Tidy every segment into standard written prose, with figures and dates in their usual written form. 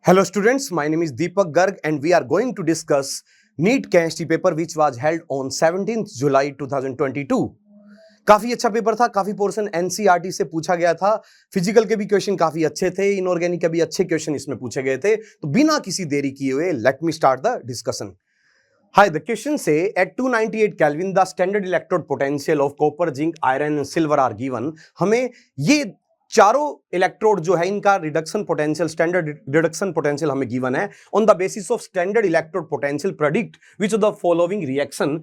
Hello students, my name is Deepak Garg and we are going to discuss NEET Chemistry paper which was held on 17th July 2022. काफी अच्छा paper था, काफी portion NCERT से पूछा गया था, physical के भी क्वेश्चन काफी अच्छे थे, इनऑर्गेनिक के भी अच्छे क्वेश्चन इसमें पूछे गए थे। तो बिना किसी देरी किए हुए let me start the discussion. Hi, the question say at 298 Kelvin the standard electrode potential of copper, zinc, iron and silver are given। हमें ये चारों इलेक्ट्रोड जो है इनका reduction potential, standard reduction potential हमें गिवन है। On the basis of standard electrode potential predict which of the following reaction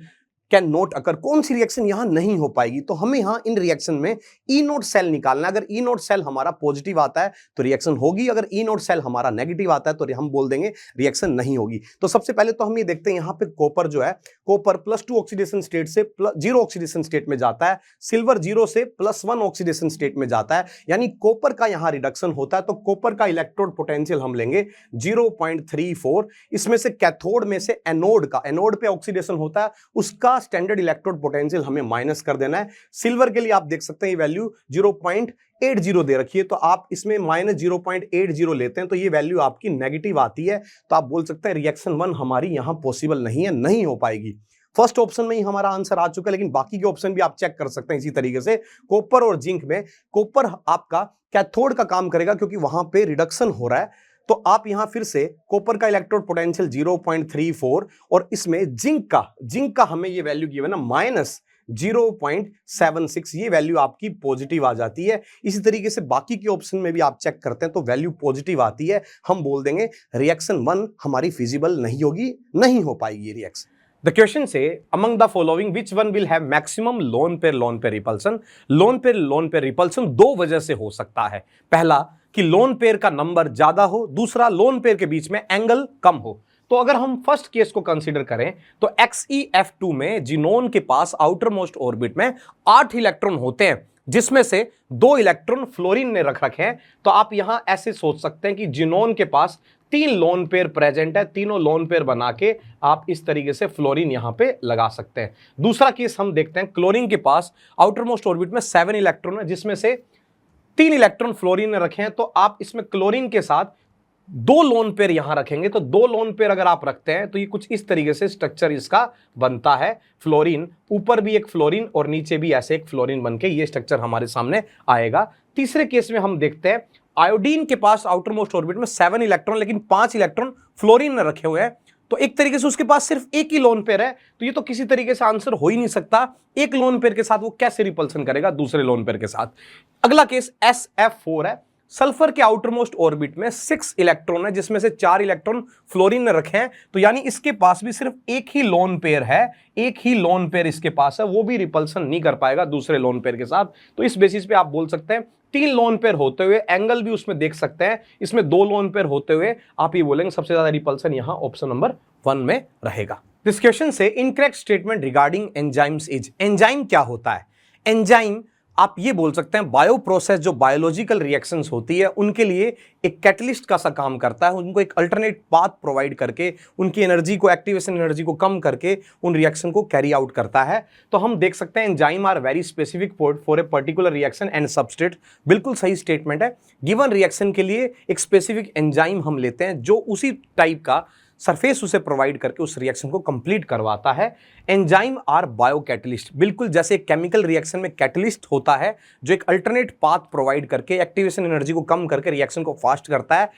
can not occur. कौन सी reaction यहां नहीं हो पाएगी? तो हमें यहां इन रिएक्शन में ई नोट सेल निकालना है। अगर ई नोट सेल हमारा पॉजिटिव आता है तो रिएक्शन होगी, अगर ई नोट सेल हमारा नेगेटिव आता है तो हम बोल देंगे रिएक्शन नहीं होगी। तो सबसे पहले तो हम ये देखते हैं यहां पे कॉपर जो है, कॉपर +2 ऑक्सीडेशन स्टेट से +0 ऑक्सीडेशन स्टेट में जाता है, सिल्वर 0 से +1 ऑक्सीडेशन स्टेट में जाता है, यानी कॉपर का यहां रिडक्शन होता है। तो कॉपर का इलेक्ट्रोड पोटेंशियल हम लेंगे 0.34। इसमें से कैथोड में से एनोड का, एनोड पे ऑक्सीडेशन होता है, उसका स्टैंडर्ड इलेक्ट्रोड पोटेंशियल हमें माइनस कर देना है। सिल्वर के लिए आप देख सकते हैं ये वैल्यू 0.80 दे रखी है, तो आप इसमें -0.80 लेते हैं तो ये वैल्यू आपकी नेगेटिव आती है। तो आप बोल सकते हैं रिएक्शन 1 हमारी यहां पॉसिबल नहीं है, नहीं हो पाएगी। फर्स्ट ऑप्शन में ही हमारा आंसर आ चुका है, लेकिन बाकी के ऑप्शन भी आप चेक कर सकते हैं इसी तरीके से। कॉपर और जिंक में कॉपर आपका कैथोड का काम करेगा क्योंकि वहां पे रिडक्शन हो रहा है। तो आप यहां फिर से कॉपर का इलेक्ट्रोड पोटेंशियल 0.34 और इसमें जिंक का हमें ये वैल्यू गिवन है -0.76। ये वैल्यू आपकी पॉजिटिव आ जाती है। इसी तरीके से बाकी के ऑप्शन में भी आप चेक करते हैं तो वैल्यू पॉजिटिव आती है। हम बोल देंगे रिएक्शन 1 हमारी फिजिबल नहीं होगी, नहीं हो पाएगी reaction. The question say among the following which one will have maximum lone pair repulsion। lone pair repulsion दो वजह से हो सकता है। पहला कि लोन पेयर का नंबर ज्यादा हो, दूसरा लोन पेयर के बीच में एंगल कम हो। तो अगर हम फर्स्ट केस को कंसीडर करें तो XeF2 में जिनोन के पास आउटर मोस्ट ऑर्बिट में 8 इलेक्ट्रॉन होते हैं, जिसमें से 2 इलेक्ट्रॉन फ्लोरीन ने रख रखे हैं। तो आप यहां ऐसे सोच सकते हैं कि जिनोन के पास 3 लोन पेयर प्रेजेंट है, तीनों लोन पेयर बना के आप इस तरीके से फ्लोरीन यहां पे लगा सकते हैं। दूसरा केस हम देखते हैं, क्लोरीन के पास आउटर मोस्ट ऑर्बिट में 7 इलेक्ट्रॉन है, जिसमें से 3 इलेक्ट्रॉन फ्लोरीन ने रखे हैं। तो आप इसमें क्लोरीन के साथ 2 लोन पेयर यहां रखेंगे। तो 2 लोन पेयर अगर आप रखते हैं तो ये कुछ इस तरीके से स्ट्रक्चर इसका बनता है। फ्लोरीन ऊपर भी एक फ्लोरीन और नीचे भी ऐसे एक फ्लोरीन बनके ये स्ट्रक्चर हमारे सामने आएगा। तीसरे केस में हम देखते हैं आयोडीन के पास आउटर मोस्ट ऑर्बिट में 7 इलेक्ट्रॉन, लेकिन 5 इलेक्ट्रॉन फ्लोरीन ने रखे हुए हैं। तो एक तरीके से उसके पास सिर्फ एक ही लोन पेयर है, तो ये तो किसी तरीके से आंसर हो ही नहीं सकता। एक लोन पेयर के साथ वो कैसे रिपल्सन करेगा दूसरे लोन पेयर के साथ। अगला केस SF4 है। सल्फर के आउटर मोस्ट ऑर्बिट में 6 इलेक्ट्रॉन है, जिसमें से 4 इलेक्ट्रॉन फ्लोरीन ने रखे हैं। तो यानी इसके पास भी सिर्फ एक ही लोन पेयर है, एक ही लोन पेयर इसके पास है, वो भी रिपल्सन नहीं कर पाएगा दूसरे लोन पेयर के साथ। तो इस बेसिस पे आप बोल सकते हैं 3 लोन पेयर होते हुए, एंगल भी उसमें देख सकते हैं, इसमें 2 लोन पेयर होते हुए आप ये बोलेंगे सबसे ज्यादा रिपल्सन यहां ऑप्शन नंबर 1 में रहेगा। दिस क्वेश्चन से incorrect statement regarding enzymes is. Enzyme क्या होता है? एंजाइम आप ये बोल सकते हैं बायो प्रोसेस, जो बायोलॉजिकल रिएक्शंस होती है उनके लिए एक कैटलिस्ट का सा काम करता है। उनको एक अल्टरनेट पाथ प्रोवाइड करके उनकी एनर्जी को, एक्टिवेशन एनर्जी को कम करके उन रिएक्शन को कैरी आउट करता है। तो हम देख सकते हैं enzyme are very specific for a particular reaction and substrate. बिल्कुल सही स्टेटमेंट है। गिवन रिएक्शन के लिए एक स्पेसिफिक एंजाइम हम लेते हैं जो उसी टाइप का सरफेस उसे प्रोवाइड करके उस रिएक्शन को कंप्लीट करवाता है। Enzyme are bio catalyst. बिल्कुल जैसे केमिकल रिएक्शन में कैटलिस्ट होता है जो एक अल्टरनेट पाथ प्रोवाइड करके एक्टिवेशन एनर्जी को कम करके रिएक्शन को फास्ट करता है,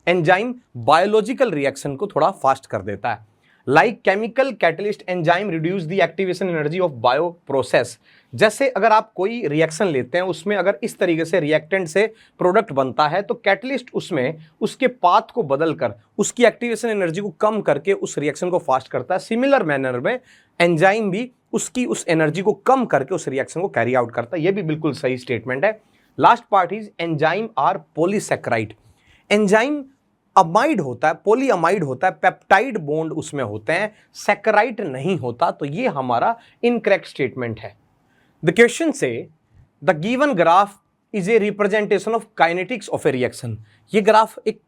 एंजाइम बायोलॉजिकल रिएक्शन को थोड़ा फास्ट कर देता है। Like chemical catalyst enzyme reduce the activation energy of bio process. जैसे अगर आप कोई रिएक्शन लेते हैं, उसमें अगर इस तरीके से रिएक्टेंट से प्रोडक्ट बनता है तो कैटलिस्ट उसमें उसके पाथ को बदलकर उसकी एक्टिवेशन एनर्जी को कम करके उस रिएक्शन को फास्ट करता है। सिमिलर मैनर में एंजाइम भी उसकी उस एनर्जी को कम करके उस रिएक्शन को कैरी आउट करता है। यह भी बिल्कुल सही स्टेटमेंट है। Last part is enzyme are polysaccharide. Enzyme amide होता है, पॉलीअमाइड होता है, पेप्टाइड बॉन्ड उसमें होते हैं, सैकेराइड नहीं होता। तो ये हमारा इनकरेक्ट स्टेटमेंट है। द क्वेश्चन से the given graph is a representation of kinetics of A reaction. ये ग्राफ एक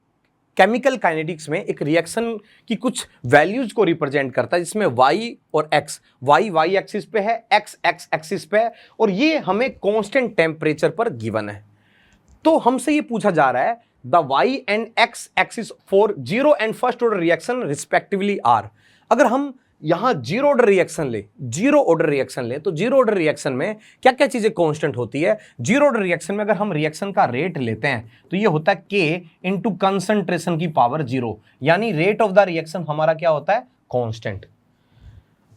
केमिकल काइनेटिक्स में एक रिएक्शन की कुछ वैल्यूज को रिप्रेजेंट करता है, जिसमें y और x, y एक्सिस पे है, x एक्सिस पे है, और ये हमें कांस्टेंट टेम्परेचर पर गिवन है। तो हमसे ये पूछा जा रहा है the y and x axis for zero and first order reaction respectively are. अगर हम यहां जीरो ऑर्डर रिएक्शन ले, जीरो ऑर्डर रिएक्शन ले, तो जीरो ऑर्डर रिएक्शन में क्या क्या चीजें कांस्टेंट होती है? जीरो ऑर्डर रिएक्शन में अगर हम रिएक्शन का रेट लेते हैं तो ये होता है k इंटू कंसंट्रेशन की पावर जीरो, यानी रेट ऑफ द रिएक्शन हमारा क्या होता है? कांस्टेंट।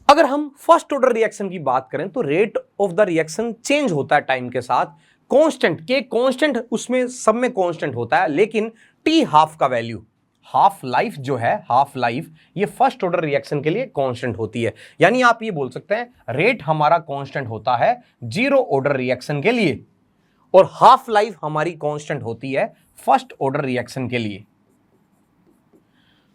अगर हम फर्स्ट ऑर्डर रिएक्शन की बात करें तो rate of the reaction change होता है टाइम के साथ, कांस्टेंट के कांस्टेंट उसमें सब में कांस्टेंट होता है, लेकिन टी हाफ का वैल्यू, हाफ लाइफ जो है, हाफ लाइफ ये फर्स्ट ऑर्डर रिएक्शन के लिए कांस्टेंट होती है। यानी आप ये बोल सकते हैं रेट हमारा कांस्टेंट होता है जीरो ऑर्डर रिएक्शन के लिए और हाफ लाइफ हमारी कांस्टेंट होती है फर्स्ट ऑर्डर रिएक्शन के लिए।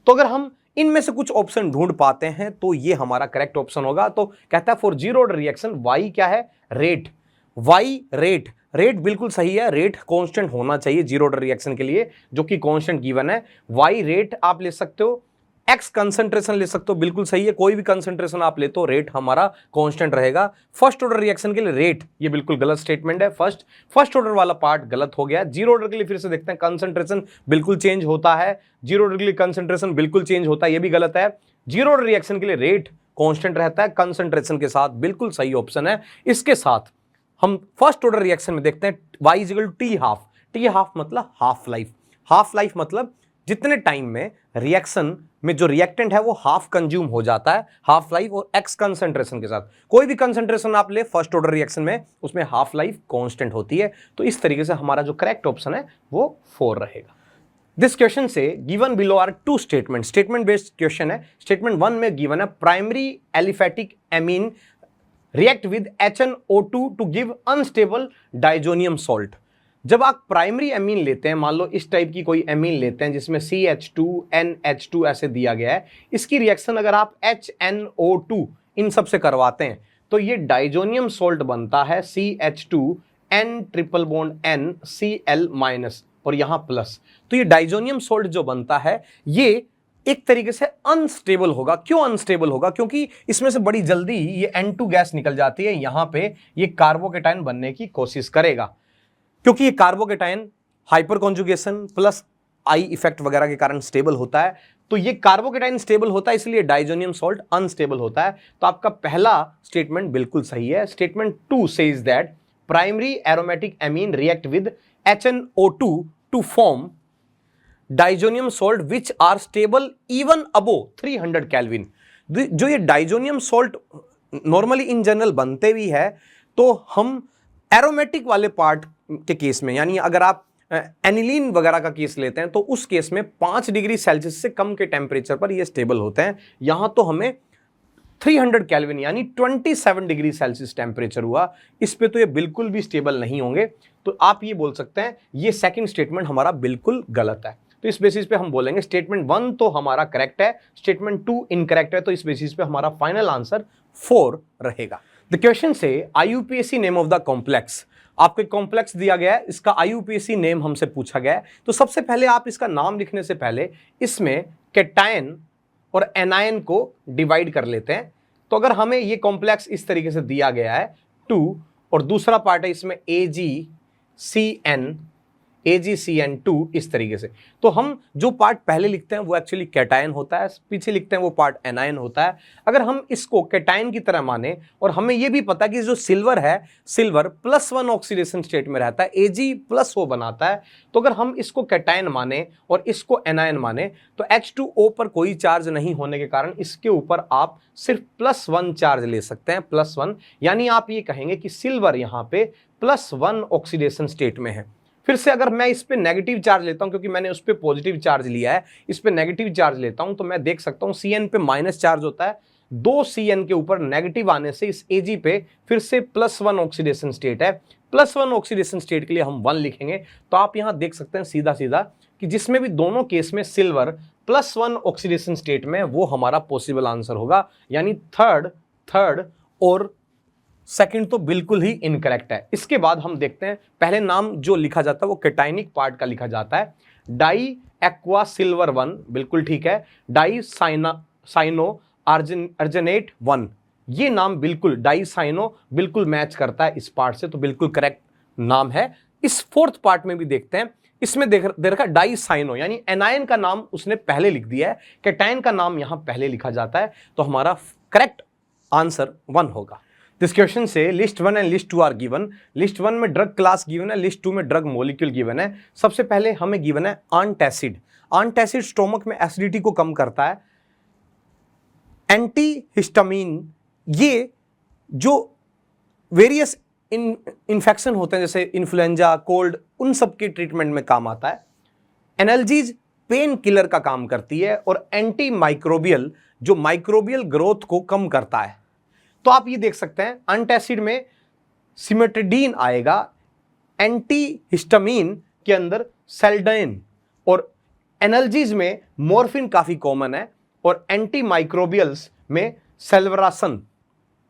तो अगर हम इनमें से कुछ ऑप्शन ढूंढ पाते हैं तो ये हमारा करेक्ट ऑप्शन होगा। तो कहता है for zero order reaction y क्या है? रेट। वाई रेट, रेट बिल्कुल सही है, रेट कांस्टेंट होना चाहिए जीरो ऑर्डर रिएक्शन के लिए, जो कि कांस्टेंट गिवन है। वाई रेट आप ले सकते हो, एक्स कंसंट्रेशन ले सकते हो, बिल्कुल सही है, कोई भी कंसंट्रेशन आप ले तो रेट हमारा कांस्टेंट रहेगा। फर्स्ट ऑर्डर रिएक्शन के लिए रेट, ये बिल्कुल गलत स्टेटमेंट है, फर्स्ट ऑर्डर वाला पार्ट गलत हो गया। जीरो ऑर्डर के लिए फिर से देखते हैं, कंसंट्रेशन बिल्कुल चेंज होता है, जीरो ऑर्डर के लिए कंसंट्रेशन बिल्कुल चेंज होता है, ये भी गलत है। जीरो ऑर्डर रिएक्शन के लिए रेट कांस्टेंट रहता है कंसंट्रेशन के साथ, बिल्कुल सही ऑप्शन है। इसके साथ हम फर्स्ट ऑर्डर रिएक्शन में देखते हैं y equal to t half. T half मतलब हाफ लाइफ, हाफ लाइफ मतलब जितने टाइम में रिएक्शन में जो रिएक्टेंट है वो हाफ कंज्यूम हो जाता है, हाफ लाइफ। और x कंसंट्रेशन के साथ कोई भी कंसंट्रेशन आप ले फर्स्ट ऑर्डर रिएक्शन में, उसमें हाफ लाइफ कांस्टेंट होती है। तो इस तरीके से हमारा जो करेक्ट ऑप्शन है वो 4 रहेगा। दिस क्वेश्चन से given below are two statement, statement based question है। स्टेटमेंट 1 में गिवन है primary aliphatic amine react with HNO2 to give unstable diazonium salt. जब आप प्राइमरी एमीन लेते हैं, मान लो इस टाइप की कोई एमीन लेते हैं जिसमें CH2 NH2 ऐसे दिया गया है, इसकी रिएक्शन अगर आप HNO2 इन सब से करवाते हैं तो ये डाइजोनियम सॉल्ट बनता है CH2 N triple bond N Cl minus और यहां प्लस। तो ये डाइजोनियम सॉल्ट जो बनता है ये एक तरीके से अनस्टेबल होगा। क्यों अनस्टेबल होगा? क्योंकि इसमें से बड़ी जल्दी ये N2 गैस निकल जाती है, यहां पे ये कार्बोकेटाइन बनने की कोशिश करेगा, क्योंकि ये carbocation hyper conjugation plus I effect वगैरह के कारण स्टेबल होता है। तो ये कार्बोकेटाइन स्टेबल होता है, इसलिए डाइजोनियम सॉल्ट अनस्टेबल होता है। तो आपका पहला स्टेटमेंट बिल्कुल सही है। Statement 2 says that primary aromatic amine react with HNO2 to form diazonium salt which are stable even above 300 kelvin. जो ये diazonium salt normally in general बनते भी है, तो हम एरोमेटिक वाले पार्ट के केस में, यानी अगर आप एनिलीन वगैरह का केस लेते हैं तो उस केस में 5 डिग्री सेल्सियस से कम के टेम्परेचर पर ये स्टेबल होते हैं। यहां तो हमें 300 केल्विन यानी 27 डिग्री सेल्सियस टेम्परेचर हुआ, इस पे तो ये बिल्कुल भी स्टेबल नहीं होंगे। तो आप ये बोल सकते हैं ये सेकंड स्टेटमेंट हमारा बिल्कुल गलत है। तो इस बेसिस पे हम बोलेंगे स्टेटमेंट 1 तो हमारा करेक्ट है, स्टेटमेंट 2 इनकरेक्ट है। तो इस बेसिस पे हमारा फाइनल आंसर 4 रहेगा। द क्वेश्चन से IUPAC name of the complex, आपको कॉम्प्लेक्स दिया गया है, इसका IUPAC नेम हमसे पूछा गया है। तो सबसे पहले आप इसका नाम लिखने से पहले इसमें कैटायन और एनायन को डिवाइड कर लेते हैं। तो अगर हमें ये कॉम्प्लेक्स इस तरीके से दिया गया है 2 और दूसरा पार्ट है इसमें AgCN2 इस तरीके से, तो हम जो पार्ट पहले लिखते हैं वो एक्चुअली कैटायन होता है, पीछे लिखते हैं वो पार्ट एनायन होता है। अगर हम इसको कैटायन की तरह माने और हमें ये भी पता कि जो सिल्वर है, सिल्वर +1 ऑक्सीडेशन स्टेट में रहता है, Ag+O बनाता है। तो अगर हम इसको कैटायन माने और इसको एनायन माने तो H2O पर कोई चार्ज नहीं होने के कारण इसके ऊपर आप सिर्फ +1 चार्ज ले सकते हैं, +1। यानी आप ये कहेंगे कि सिल्वर यहाँ पे +1 ऑक्सीडेशन स्टेट में है। फिर से अगर मैं इस पे नेगेटिव चार्ज लेता हूं, क्योंकि मैंने उस पे पॉजिटिव चार्ज लिया है, इस पे नेगेटिव चार्ज लेता हूं, तो मैं देख सकता हूं Cn पे माइनस चार्ज होता है। 2 Cn के ऊपर नेगेटिव आने से इस Ag पे फिर से +1 ऑक्सीडेशन स्टेट है। +1 ऑक्सीडेशन स्टेट के लिए हम 1 लिखेंगे। तो आप यहां देख सकते हैं सीधा सीधा कि जिसमें भी दोनों केस में सिल्वर +1 ऑक्सीडेशन स्टेट में, वो हमारा पॉसिबल आंसर होगा। यानी थर्ड और सेकंड तो बिल्कुल ही इनकरेक्ट है। इसके बाद हम देखते हैं, पहले नाम जो लिखा जाता है वो कैटायनिक पार्ट का लिखा जाता है। डाई एक्वा सिल्वर 1 बिल्कुल ठीक है। डाई साइनो अर्जेनेट 1, ये नाम बिल्कुल डाई साइनो बिल्कुल मैच करता है इस पार्ट से, तो बिल्कुल करेक्ट नाम है इस फोर्थ पार्ट में भी देखते हैं, इसमें दे रखा डाइसाइनो, यानी एनायन का नाम उसने पहले लिख दिया है, कैटायन का नाम यहां पहले लिखा जाता है, तो हमारा करेक्ट आंसर 1 होगा। दिस क्वेश्चन से list 1 and list 2 are given. List 1 में ड्रग क्लास गिवन है, लिस्ट 2 में ड्रग मॉलिक्यूल गिवन है। सबसे पहले हमें गिवन है आंटासिड। आंटासिड स्टोमक में एसिडिटी को कम करता है। एंटीहिस्टामिन, ये जो वेरियस इन्फेक्शन होते हैं जैसे इन्फ्लुएंजा, कोल्ड, उन सब के ट्रीटमेंट में काम आता है। एनाल्जीज पेन किलर का काम करती है, और एंटी माइक्रोबियल, जो माइक्रोबियल ग्रोथ को कम करता है। तो आप ये देख सकते हैं एंटासिड में सिमेट्रिडीन आएगा, एंटीहिस्टामिन के अंदर सेल्डाइन, और एनाल्जीज में मॉर्फिन काफी कॉमन है, और एंटी माइक्रोबियल्स में सेल्वरासन।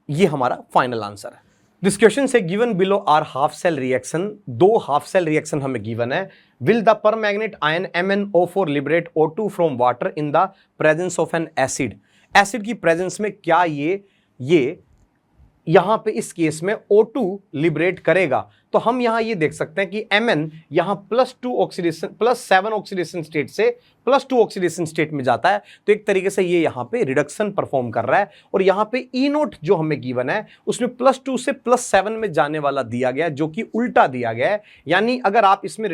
ये हमारा फाइनल आंसर है। दिस क्वेश्चन से given below are half cell reaction. 2 half cell reaction हमें गिवन है। Will the permanganate ion MnO4 liberate O2 from water in the presence of an acid. Acid की presence में क्या ये यहां पे इस केस में O2 लिबरेट करेगा? तो हम यहां ये देख सकते हैं कि Mn यहां +7 ऑक्सीडेशन स्टेट से +2 ऑक्सीडेशन स्टेट में जाता है। तो एक तरीके से ये यहां पे रिडक्शन परफॉर्म कर रहा है, और यहां पे E0 जो हमें गिवन है उसमें +2 से +7 में जाने वाला दिया गया है, जो कि उल्टा दिया गया है। यानी अगर आप इसमें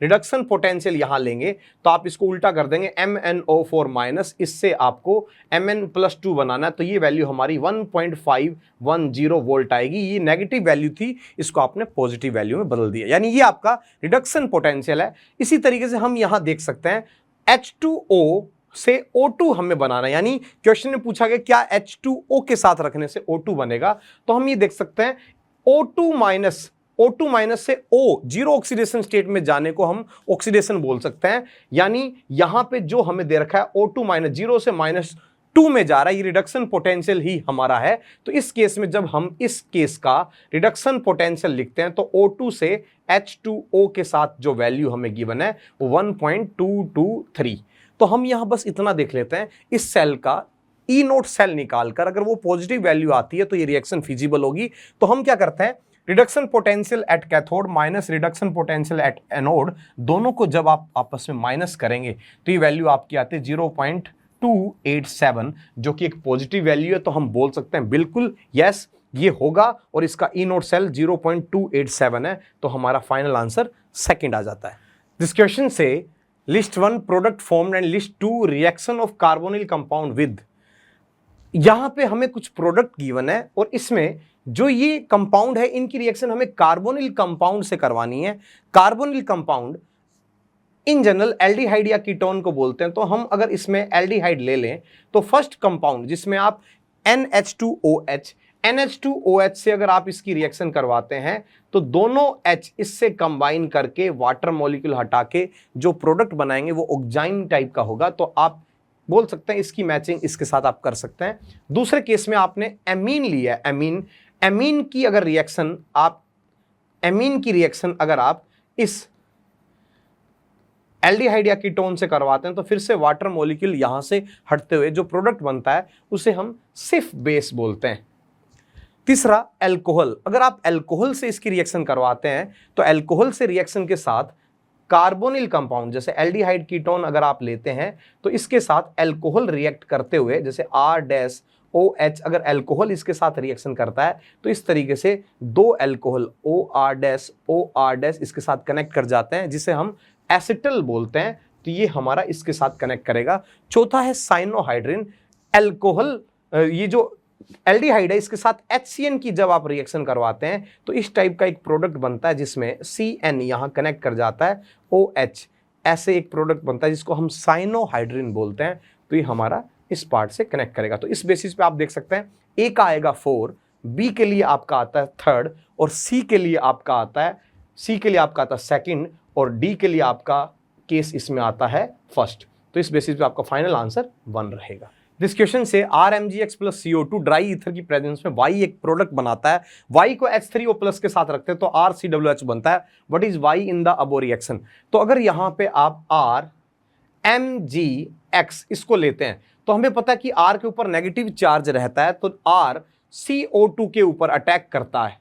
रिडक्शन पोटेंशियल यहां लेंगे तो आप इसको उल्टा कर देंगे, MnO4- इससे आपको Mn+2 बनाना है, तो ये वैल्यू हमारी 1.510 वोल्ट आएगी। ये नेगेटिव वैल्यू थी, इसको आपने पॉजिटिव वैल्यू में बदल दिया, यानी ये आपका रिडक्शन पोटेंशियल है। इसी तरीके से हम यहां देख सकते हैं H2O से O2 हमें बनाना है, यानी क्वेश्चन में पूछा गया क्या H2O के साथ रखने से O2 बनेगा, तो हम ये देख सकते हैं O2- से O, जीरो ऑक्सीडेशन स्टेट में जाने को हम ऑक्सीडेशन बोल सकते हैं। यानी यहां पे जो हमें दे रखा है O2- 0 से -2 में जा रहा है, ये रिडक्शन पोटेंशियल ही हमारा है। तो इस केस में जब हम इस केस का रिडक्शन पोटेंशियल लिखते हैं तो O2 से H2O के साथ जो वैल्यू हमें गिवन है वो 1.223। तो हम यहां बस इतना देख लेते हैं, इस सेल का E0 सेल निकालकर अगर वो पॉजिटिव वैल्यू आती है तो ये रिएक्शन फिजिबल होगी। तो हम क्या करते हैं, reduction potential at cathode minus reduction potential at anode, दोनों को जब आप आपस में माइनस करेंगे तो ये वैल्यू आपकी आती है 0.287, जो कि एक पॉजिटिव वैल्यू है। तो हम बोल सकते हैं बिल्कुल यस ये होगा, और इसका E0 सेल 0.287 है, तो हमारा फाइनल आंसर सेकंड आ जाता है। दिस क्वेश्चन से list 1 product formed and list 2 reaction of carbonyl compound with. यहां पे हमें कुछ प्रोडक्ट गिवन है, और इसमें जो ये कंपाउंड है इनकी रिएक्शन हमें कार्बोनिल कंपाउंड से करवानी है। Carbonyl compound in general aldehyde या कीटोन को बोलते हैं। तो हम अगर इसमें एल्डिहाइड ले लें तो फर्स्ट कंपाउंड जिसमें आप NH2OH से अगर आप इसकी रिएक्शन करवाते हैं तो दोनों H इससे कंबाइन करके वाटर मॉलिक्यूल हटा के जो प्रोडक्ट बनाएंगे वो ऑक्जाइन टाइप का होगा। तो आप बोल सकते हैं इसकी मैचिंग इसके साथ आप कर सकते हैं। दूसरे केस में आपने एमीन लिया है, एमीन की अगर रिएक्शन अगर आप इस एल्डिहाइड या कीटोन से करवाते हैं तो फिर से वाटर मॉलिक्यूल यहां से हटते हुए जो प्रोडक्ट बनता है उसे हम सिर्फ बेस बोलते हैं। तीसरा एल्कोहल, अगर आप एल्कोहल से इसकी रिएक्शन करवाते हैं तो एल्कोहल से रिएक्शन के साथ कार्बोनिल कंपाउंड जैसे एल्डिहाइड कीटोन अगर आप लेते हैं तो इसके साथ एल्कोहल रिएक्ट करते हुए जैसे R-OH, अगर एल्कोहल इसके साथ रिएक्शन करता है तो इस तरीके से दो एल्कोहल OR- इसके साथ कनेक्ट कर जाते हैं जिसे हम एसिटल बोलते हैं। तो ये हमारा इसके साथ कनेक्ट करेगा। चौथा है साइनोहाइड्रिन, एल्कोहल ये जो एल्डिहाइड है इसके साथ HCN की जब आप रिएक्शन करवाते हैं तो इस टाइप का एक प्रोडक्ट बनता है जिसमें CN यहां कनेक्ट कर जाता है OH, ऐसे एक प्रोडक्ट बनता है जिसको हम साइनोहाइड्रिन बोलते हैं। तो ये हमारा इस पार्ट से कनेक्ट करेगा। तो इस बेसिस पे आप देख सकते हैं A का आएगा 4, B के लिए आपका आता है 3rd, और C के लिए आपका आता है सेकंड, और D के लिए आपका केस इसमें आता है फर्स्ट। तो इस बेसिस पे आपका फाइनल आंसर 1 रहेगा। दिस क्वेश्चन से RMgX plus CO2 dry ether की प्रेजेंस में Y एक प्रोडक्ट बनाता है। Y को H3O प्लस के साथ रखते हैं तो RCWH बनता है। What is Y in the above reaction? तो अगर यहां पे आप RMgX इसको लेते हैं तो हमें पता है कि R के ऊपर नेगेटिव चार्ज रहता है तो R CO2 के ऊपर अटैक करता है।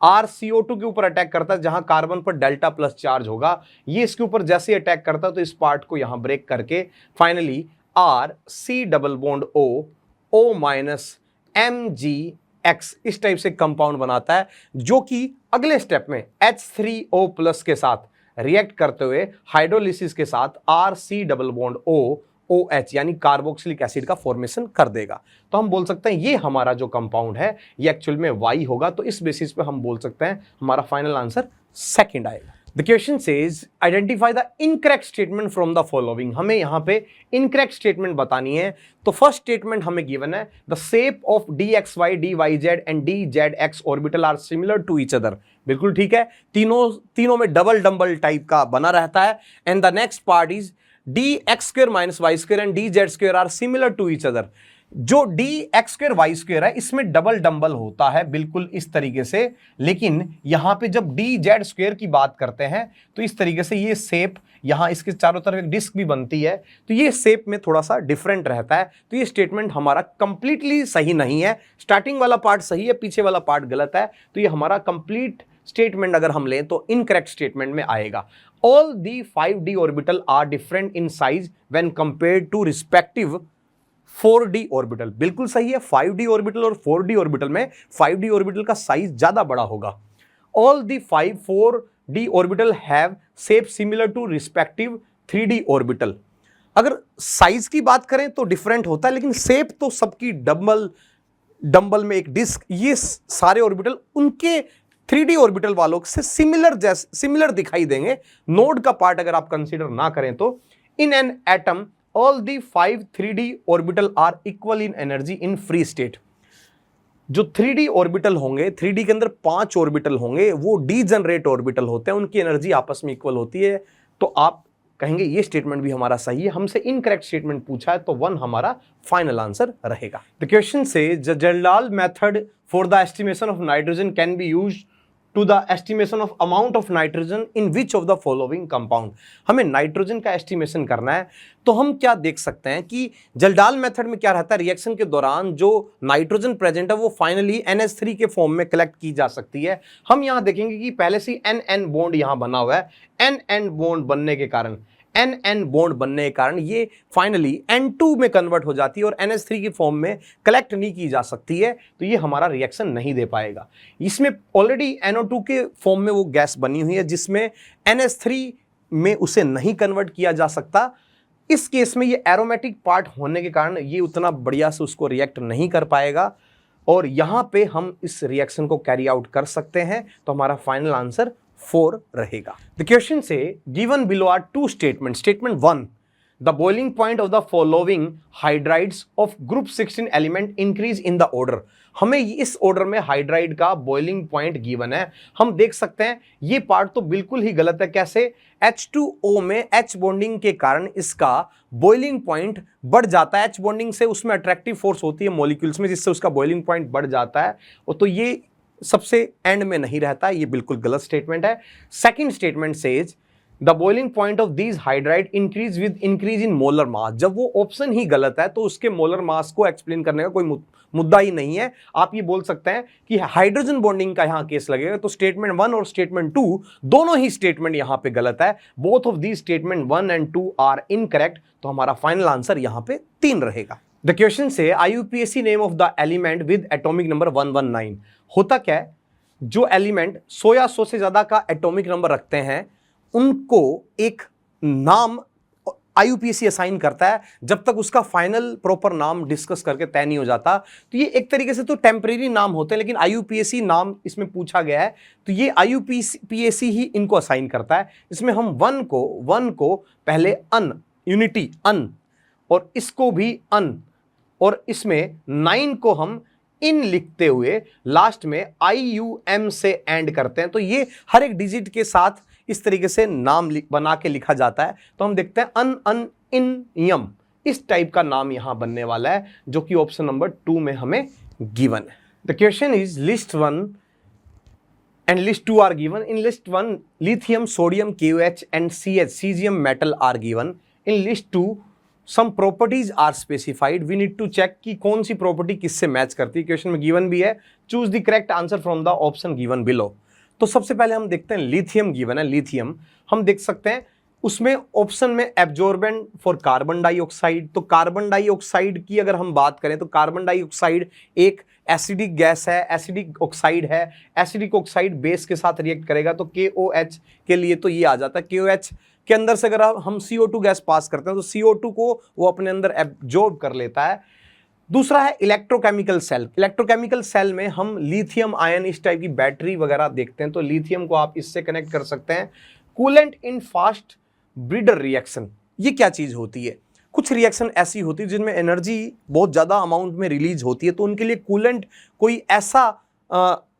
RCO2 के ऊपर अटैक करता है जहां कार्बन पर डेल्टा प्लस चार्ज होगा, ये इसके ऊपर जैसे ही अटैक करता है तो इस पार्ट को यहां ब्रेक करके finally RC double bond O minus MgX इस टाइप से कंपाउंड बनाता है, जो कि अगले स्टेप में H3O प्लस के साथ रिएक्ट करते हुए हाइड्रोलिसिस के साथ RC डबल बॉन्ड OH यानी कार्बोक्सिलिक एसिड का फॉर्मेशन कर देगा। तो हम बोल सकते हैं ये हमारा जो कंपाउंड है ये एक्चुअल में Y होगा। तो इस बेसिस पे हम बोल सकते हैं हमारा फाइनल आंसर सेकंड आएगा। The question says identify the incorrect statement from the following. हमें यहाँ पे इनकरेक्ट स्टेटमेंट बतानी है। तो फर्स्ट स्टेटमेंट हमें गिवन है the shape of dxy dyz and dzx orbital are similar to each other. बिल्कुल ठीक है, तीनों में डबल डम्बल टाइप का बना रहता है। And the next part is dx² minus y square and dz² are similar to each other. जो dx² वाई स्क्वायर है इसमें डबल डम्बल होता है बिल्कुल इस तरीके से, लेकिन यहां पे जब dz² की बात करते हैं तो इस तरीके से ये शेप, यहां इसके चारों तरफ एक डिस्क भी बनती है, तो ये शेप में थोड़ा सा डिफरेंट रहता है। तो ये स्टेटमेंट हमारा कंप्लीटली सही नहीं है। स्टार्टिंग वाला पार्ट सही है, पीछे वाला पार्ट गलत है। तो ये हमारा कंप्लीट स्टेटमेंट अगर हम लें तो इनकरेक्ट स्टेटमेंट में आएगा। All the 5d orbital are different in size when compared to respective 4d orbital. बिल्कुल सही है, 5d ऑर्बिटल और 4d ऑर्बिटल में 5d ऑर्बिटल का साइज ज्यादा बड़ा होगा। All the 4d orbital have shape similar to respective 3d orbital. अगर साइज की बात करें तो डिफरेंट होता है, लेकिन शेप तो सबकी डम्बल में एक डिस्क, ये सारे ऑर्बिटल उनके 3d ऑर्बिटल वालों से सिमिलर दिखाई देंगे। नोड का पार्ट अगर आप कंसीडर ना करें तो in an atom all the 5 3d orbital are equal in energy in free state. जो 3d ऑर्बिटल होंगे, 3d के अंदर 5 ऑर्बिटल होंगे, वो डीजनरेट ऑर्बिटल होते हैं, उनकी एनर्जी आपस में इक्वल होती है। तो आप कहेंगे ये स्टेटमेंट भी हमारा सही है। हमसे इनकरेक्ट स्टेटमेंट पूछा है तो 1 हमारा फाइनल आंसर रहेगा। The question says Kjeldahl method for the estimation of nitrogen can be used to the estimation of amount of nitrogen in which of the following compound। हमें नाइट्रोजन का estimation करना है तो हम क्या देख सकते हैं कि जल्डाल मेथड में क्या रहता है, रिएक्शन के दौरान जो नाइट्रोजन प्रेजेंट है वो फाइनली NH3 के फॉर्म में कलेक्ट की जा सकती है। हम यहां देखेंगे कि पहले से NN बॉन्ड यहां बना हुआ है। NN बॉन्ड बनने के कारण ये फाइनली N2 में कन्वर्ट हो जाती है और NH3 की फॉर्म में कलेक्ट नहीं की जा सकती है। तो ये हमारा रिएक्शन नहीं दे पाएगा। इसमें ऑलरेडी NO2 के फॉर्म में वो गैस बनी हुई है जिसमें NH3 में उसे नहीं कन्वर्ट किया जा सकता। इस केस में ये एरोमेटिक पार्ट होने के कारण ये उतना बढ़िया से उसको रिएक्ट नहीं कर पाएगा और यहां पे हम इस रिएक्शन को कैरी आउट कर सकते हैं। तो हमारा फाइनल आंसर 4 रहेगा। द क्वेश्चन से given below are 2 statement. Statement 1, the boiling point of the following hydrides of group 16 element increase in the order. हमें इस ऑर्डर में हाइड्राइड का बॉइलिंग पॉइंट गिवन है। हम देख सकते हैं ये पार्ट तो बिल्कुल ही गलत है। कैसे? H2O में H बॉन्डिंग के कारण इसका बॉइलिंग पॉइंट बढ़ जाता है। H बॉन्डिंग से उसमें अट्रैक्टिव फोर्स होती है मॉलिक्यूल्स में, जिससे उसका बॉइलिंग पॉइंट बढ़ जाता है। और तो ये सबसे एंड में नहीं रहता, ये बिल्कुल गलत स्टेटमेंट है। Second statement says the boiling point of these hydride increase with increase in molar mass. जब वो ऑप्शन ही गलत है तो उसके मोलर मास को एक्सप्लेन करने का कोई मुद्दा ही नहीं है। आप ये बोल सकते हैं कि हाइड्रोजन बॉन्डिंग का यहां केस लगेगा। तो स्टेटमेंट 1 और स्टेटमेंट 2 दोनों ही स्टेटमेंट यहां पे गलत है। Both of these statement 1 and 2 are incorrect. तो हमारा फाइनल आंसर यहां पे 3 रहेगा। द क्वेश्चन से IUPAC name of the element with atomic number 119। होता क्या है, जो एलिमेंट 100 या 100 से ज्यादा का एटॉमिक नंबर रखते हैं उनको एक नाम IUPAC असाइन करता है जब तक उसका फाइनल प्रॉपर नाम डिस्कस करके तय नहीं हो जाता। तो ये एक तरीके से तो टेम्परेरी नाम होते हैं, लेकिन IUPAC नाम इसमें पूछा गया है तो ये IUPAC ही इनको असाइन करता है। इसमें हम 1 को पहले यूनिटी और इसको भी और इसमें 9 को हम इन लिखते हुए लास्ट में IUM से एंड करते हैं। तो ये हर एक डिजिट के साथ इस तरीके से नाम बना के लिखा जाता है। तो हम देखते हैं इन यम, इस टाइप का नाम यहां बनने वाला है, जो कि ऑप्शन नंबर 2 में हमें गिवन है। The question is list 1 and list 2 are given. In list 1 lithium, sodium, KOH and CH, cesium metal are given. In list 2 some properties are specified, we need to check कि कौन सी property किससे match करती है। Question में given भी है, choose the correct answer from the option given below. तो सबसे पहले हम देखते हैं लिथियम गिवन है, लिथियम हम देख सकते हैं उसमें ऑप्शन में एब्जॉर्बेंट फॉर कार्बन डाइऑक्साइड। तो कार्बन डाइऑक्साइड की अगर हम बात करें तो कार्बन डाइऑक्साइड एक एसिडिक गैस है, एसिडिक ऑक्साइड है, एसिडिक ऑक्साइड बेस के साथ रिएक्ट करेगा तो KOH के लिए तो ये आ जाता है। KOH के अंदर से अगर हम CO2 गैस पास करते हैं तो CO2 को वो अपने अंदर एब्जॉर्ब कर लेता है। दूसरा है इलेक्ट्रोकेमिकल सेल। इलेक्ट्रोकेमिकल सेल में हम लिथियम आयन इस टाइप की बैटरी वगैरह देखते हैं, तो लिथियम को आप इससे कनेक्ट कर सकते हैं। Coolant in fast breeder reaction, ये क्या चीज होती है? कुछ रिएक्शन ऐसी होती है जिनमें एनर्जी बहुत ज़्यादा अमाउंट में रिलीज होती है, तो उनके लिए कूलेंट कोई ऐसा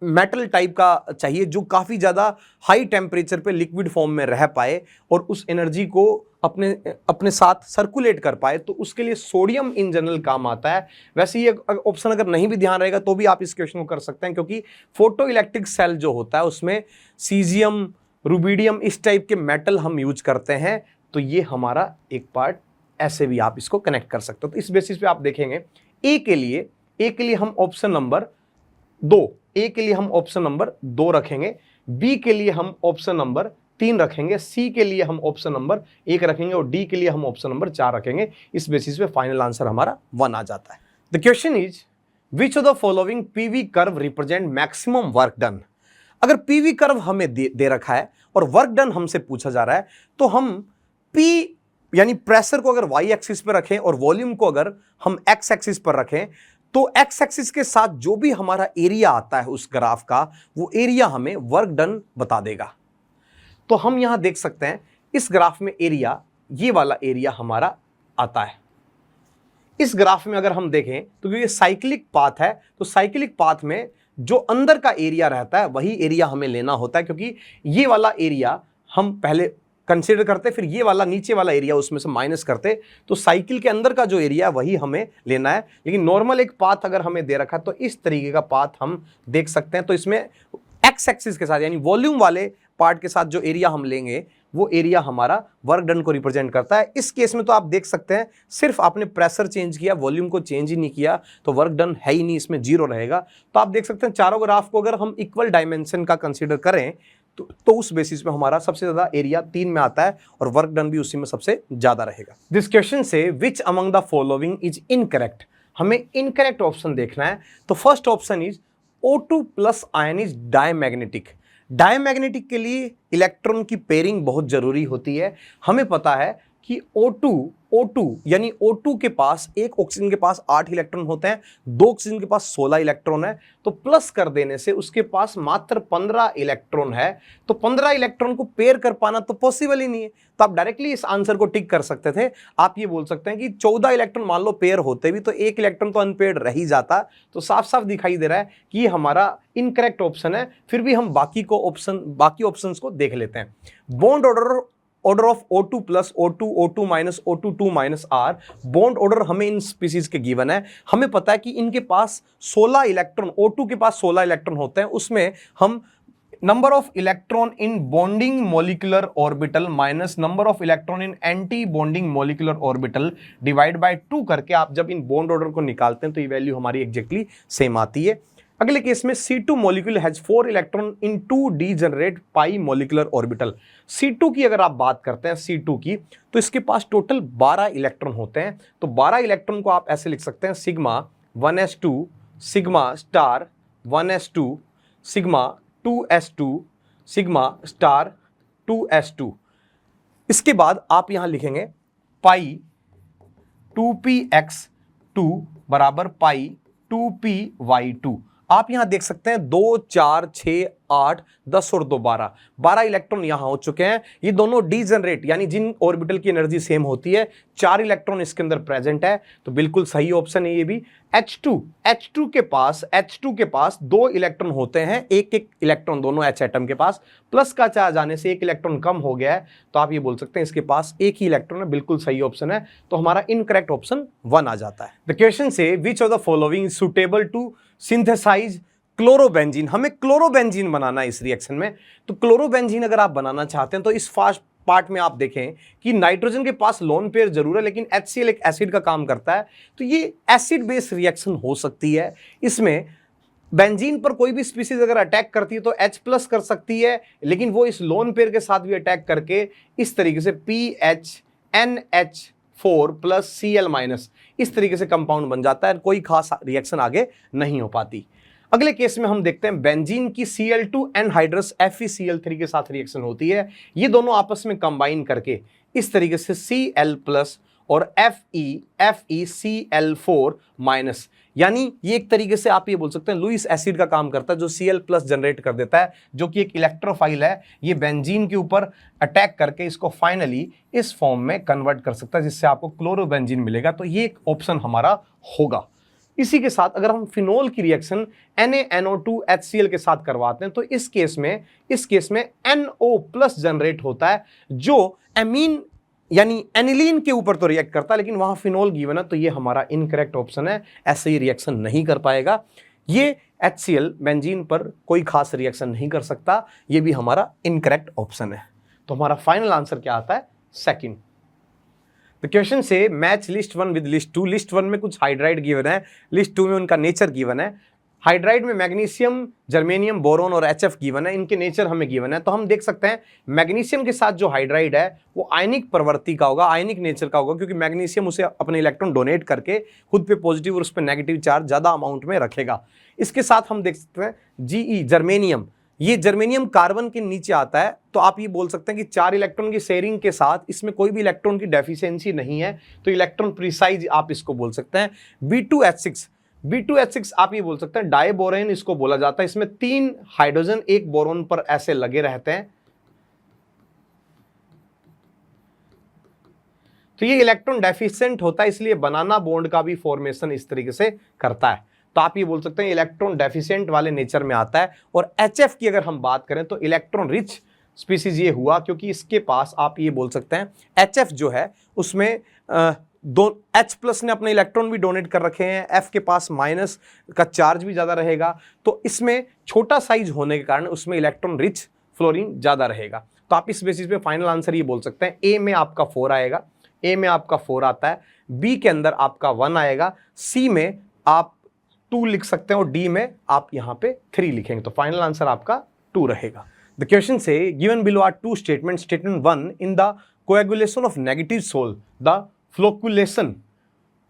मेटल टाइप का चाहिए जो काफ़ी ज़्यादा हाई टेम्परेचर पे लिक्विड फॉर्म में रह पाए और उस एनर्जी को अपने साथ सर्कुलेट कर पाए। तो उसके लिए सोडियम इन जनरल काम आता है। वैसे ये ऑप्शन अगर नहीं भी ध्यान रहेगा तो भी आप इस क्वेश्चन को कर सकते हैं, क्योंकि फोटो इलेक्ट्रिक सेल जो होता है उसमें सीजियम, रुबिडियम इस टाइप के मेटल हम यूज करते हैं। तो ये हमारा एक पार्ट ऐसे भी आप इसको कनेक्ट कर सकते हो। तो इस बेसिस पे आप देखेंगे ए के लिए हम ऑप्शन नंबर 2, ए के लिए हम ऑप्शन नंबर 2 रखेंगे, बी के लिए हम ऑप्शन नंबर 3 रखेंगे, सी के लिए हम ऑप्शन नंबर 1 रखेंगे और डी के लिए हम ऑप्शन नंबर 4 रखेंगे। इस बेसिस पे फाइनल आंसर हमारा 1 आ जाता है। The question is which of the following PV curve represent maximum work done. अगर पीवी कर्व हमें दे रखा है और वर्क डन हमसे पूछा जा रहा है तो हम पी यानी प्रेशर को अगर वाई एक्सिस पर रखें और वॉल्यूम को अगर हम एक्स एक्सिस पर रखें तो एक्स एक्सिस के साथ जो भी हमारा एरिया आता है उस ग्राफ का, वो एरिया हमें वर्क डन बता देगा। तो हम यहां देख सकते हैं इस ग्राफ में एरिया, ये वाला एरिया हमारा आता है। इस ग्राफ में अगर हम देखें तो ये साइक्लिक पाथ है, तो साइक्लिक पाथ में जो अंदर का एरिया रहता है वही एरिया हमें लेना होता है, क्योंकि ये वाला एरिया हम पहले कंसीडर करते, फिर ये वाला नीचे वाला एरिया उसमें से माइनस करते, तो साइकिल के अंदर का जो एरिया है वही हमें लेना है। लेकिन नॉर्मल एक पाथ अगर हमें दे रखा है तो इस तरीके का पाथ हम देख सकते हैं। तो इसमें एक्स एक्सिस के साथ यानी वॉल्यूम वाले पार्ट के साथ जो एरिया हम लेंगे वो एरिया हमारा वर्क डन को रिप्रेजेंट करता है। इस केस में तो आप देख सकते हैं सिर्फ आपने प्रेशर चेंज किया, वॉल्यूम को चेंज ही नहीं किया, तो वर्क डन है ही नहीं, इसमें 0 रहेगा। तो आप देख सकते हैं चारों ग्राफ को अगर हम इक्वल डायमेंशन का कंसीडर करें तो उस बेसिस पे हमारा सबसे ज्यादा एरिया 3 में आता है और वर्क डन भी उसी में सबसे ज्यादा रहेगा। दिस क्वेश्चन से which among the following is incorrect, हमें इनकरेक्ट ऑप्शन देखना है। तो first option is O2 plus ion is diamagnetic. Diamagnetic के लिए इलेक्ट्रॉन की पेयरिंग बहुत जरूरी होती है। हमें पता है कि O2 यानी O2 के पास, एक ऑक्सीजन के पास 8 इलेक्ट्रॉन होते हैं, 2 ऑक्सीजन के पास 16 इलेक्ट्रॉन है, तो प्लस कर देने से उसके पास मात्र 15 इलेक्ट्रॉन है। तो 15 इलेक्ट्रॉन को पेयर कर पाना तो पॉसिबल ही नहीं है, तो आप डायरेक्टली इस आंसर को टिक कर सकते थे। आप ये बोल सकते हैं कि 14 इलेक्ट्रॉन मान लो पेयर होते भी तो 1 इलेक्ट्रॉन तो अनपेयर्ड रह ही जाता। तो साफ साफ दिखाई दे रहा है कि हमारा इनकरेक्ट ऑप्शन है। फिर भी हम बाकी ऑप्शन को देख लेते हैं। Bond order of O2 plus O2 minus O2 2 minus R, bond order हमें इन स्पीसीज के गिवन है। हमें पता है कि इनके पास 16 इलेक्ट्रॉन, O2 के पास 16 इलेक्ट्रॉन होते हैं, उसमें हम number of electron in bonding molecular orbital minus number of electron in anti bonding molecular orbital divide by 2 करके आप जब इन बॉन्ड ऑर्डर को निकालते हैं तो ये वैल्यू हमारी एग्जैक्टली सेम आती है। अगले केस में C2 molecule has 4 electron in 2 degenerate pi molecular orbital. C2 की अगर आप बात करते हैं C2 की, तो इसके पास टोटल 12 इलेक्ट्रॉन होते हैं। तो 12 इलेक्ट्रॉन को आप ऐसे लिख सकते हैं sigma 1s2 sigma star 1s2 sigma 2s2 sigma star 2s2। इसके बाद आप यहां लिखेंगे पाई 2px2 बराबर पाई 2py2। आप यहां देख सकते हैं 2 4 6 8 10 और 2 12 इलेक्ट्रॉन यहां हो चुके हैं। ये दोनों डीजनरेट यानी जिन ऑर्बिटल की एनर्जी सेम होती है, 4 इलेक्ट्रॉन इसके अंदर प्रेजेंट है, तो बिल्कुल सही ऑप्शन है ये भी। H2 के पास 2 इलेक्ट्रॉन होते हैं, एक इलेक्ट्रॉन दोनों H एटम के पास, प्लस का चार्ज आने से 1 इलेक्ट्रॉन कम हो गया है, तो आप ये बोल सकते हैं इसके पास 1 ही इलेक्ट्रॉन है, बिल्कुल सही ऑप्शन है। तो हमारा इनकरेक्ट ऑप्शन 1 आ जाता है। द क्वेश्चन से which of the following is suitable to synthesize chlorobenzene. हमें क्लोरोबेंजीन बनाना है इस रिएक्शन में। तो क्लोरोबेंजीन अगर आप बनाना चाहते हैं तो इस पार्ट में आप देखें कि नाइट्रोजन के पास लोन पेयर जरूर है, लेकिन HCl एक एसिड का काम करता है, तो ये एसिड बेस रिएक्शन हो सकती है। इसमें बेंजीन पर कोई भी स्पीसीज अगर अटैक करती है तो H+ कर सकती है, लेकिन वो इस लोन पेयर के साथ भी अटैक करके इस तरीके से PHNH4 + Cl- इस तरीके से कंपाउंड बन जाता है, कोई खास रिएक्शन आगे नहीं हो पाती। अगले केस में हम देखते हैं बेंजीन की Cl2 एनहाइड्रस FeCl3 के साथ रिएक्शन होती है। ये दोनों आपस में कंबाइन करके इस तरीके से Cl+ और FeCl4-, यानी ये एक तरीके से आप ये बोल सकते हैं लुईस एसिड का काम करता है, जो Cl+ जनरेट कर देता है, जो कि एक इलेक्ट्रोफाइल है। ये बेंजीन के ऊपर अटैक करके इसको फाइनली इस फॉर्म में कन्वर्ट कर सकता है, जिससे आपको क्लोरोबेंजीन मिलेगा। तो ये एक ऑप्शन हमारा होगा। इसी के साथ अगर हम फिनोल की रिएक्शन NaNO2HCl के साथ करवाते हैं तो इस केस में NO+ जनरेट होता है, जो एमीन यानी एनिलीन के ऊपर तो रिएक्ट करता है, लेकिन वहां फिनोल गिवन है, तो ये हमारा इनकरेक्ट ऑप्शन है। ऐसे ही रिएक्शन नहीं कर पाएगा। ये HCl बेंजीन पर कोई खास रिएक्शन नहीं कर सकता, ये भी हमारा इनकरेक्ट ऑप्शन है। तो हमारा फाइनल आंसर क्या आता है? सेकंड। द क्वेश्चन से match list 1 with list 2। List 1 में कुछ हाइड्राइड गिवन है, लिस्ट 2 में उनका नेचर गिवन है। हाइड्राइड में मैग्नीशियम, जर्मेनियम, बोरोन और HF गिवन है, इनके नेचर हमें गिवन है। तो हम देख सकते हैं मैग्नीशियम के साथ जो हाइड्राइड है वो आयनिक प्रवृत्ति का होगा, आयनिक नेचर का होगा, क्योंकि मैग्नीशियम उसे अपने इलेक्ट्रॉन डोनेट करके खुद पे पॉजिटिव और उस पर नेगेटिव चार्ज ज्यादा अमाउंट में रखेगा। इसके साथ हम देख सकते हैं Ge जर्मेनियम, ये जर्मेनियम कार्बन के नीचे आता है, तो आप ये बोल सकते हैं कि 4 इलेक्ट्रॉन की शेयरिंग के साथ इसमें कोई भी इलेक्ट्रॉन की डेफिशिएंसी नहीं है, तो इलेक्ट्रॉन प्रिसाइज आप इसको बोल सकते हैं। B2H6 आप ये बोल सकते हैं डाइबोरेन इसको बोला जाता है। इसमें 3 हाइड्रोजन एक बोरोन पर ऐसे लगे रहते हैं, तो ये इलेक्ट्रॉन डेफिशिएंट होता है, इसलिए बनाना बॉन्ड का भी फॉर्मेशन इस तरीके से करता है। तो आप ये बोल सकते हैं इलेक्ट्रॉन डेफिशिएंट वाले नेचर में आता है। और HF की अगर हम बात करें तो इलेक्ट्रॉन रिच स्पीसीज ये हुआ, क्योंकि इसके पास आप ये बोल सकते हैं HF जो है उसमें H+ ने अपने इलेक्ट्रॉन भी डोनेट कर रखे हैं, F के पास माइनस का चार्ज भी ज्यादा रहेगा, तो इसमें छोटा साइज होने के कारण उसमें इलेक्ट्रॉन रिच फ्लोरीन ज्यादा रहेगा। तो आप इस बेसिस पे फाइनल आंसर ये बोल सकते हैं A में आपका 4 आएगा, A में आपका 4 आता है, B के अंदर आपका 1 आएगा, C में आप 2 लिख सकते हैं और D में आप यहां पे 3 लिखेंगे। तो फाइनल आंसर आपका 2 रहेगा। द क्वेश्चन से given below are 2 statement. Statement 1, in the coagulation of negative sol the flocculation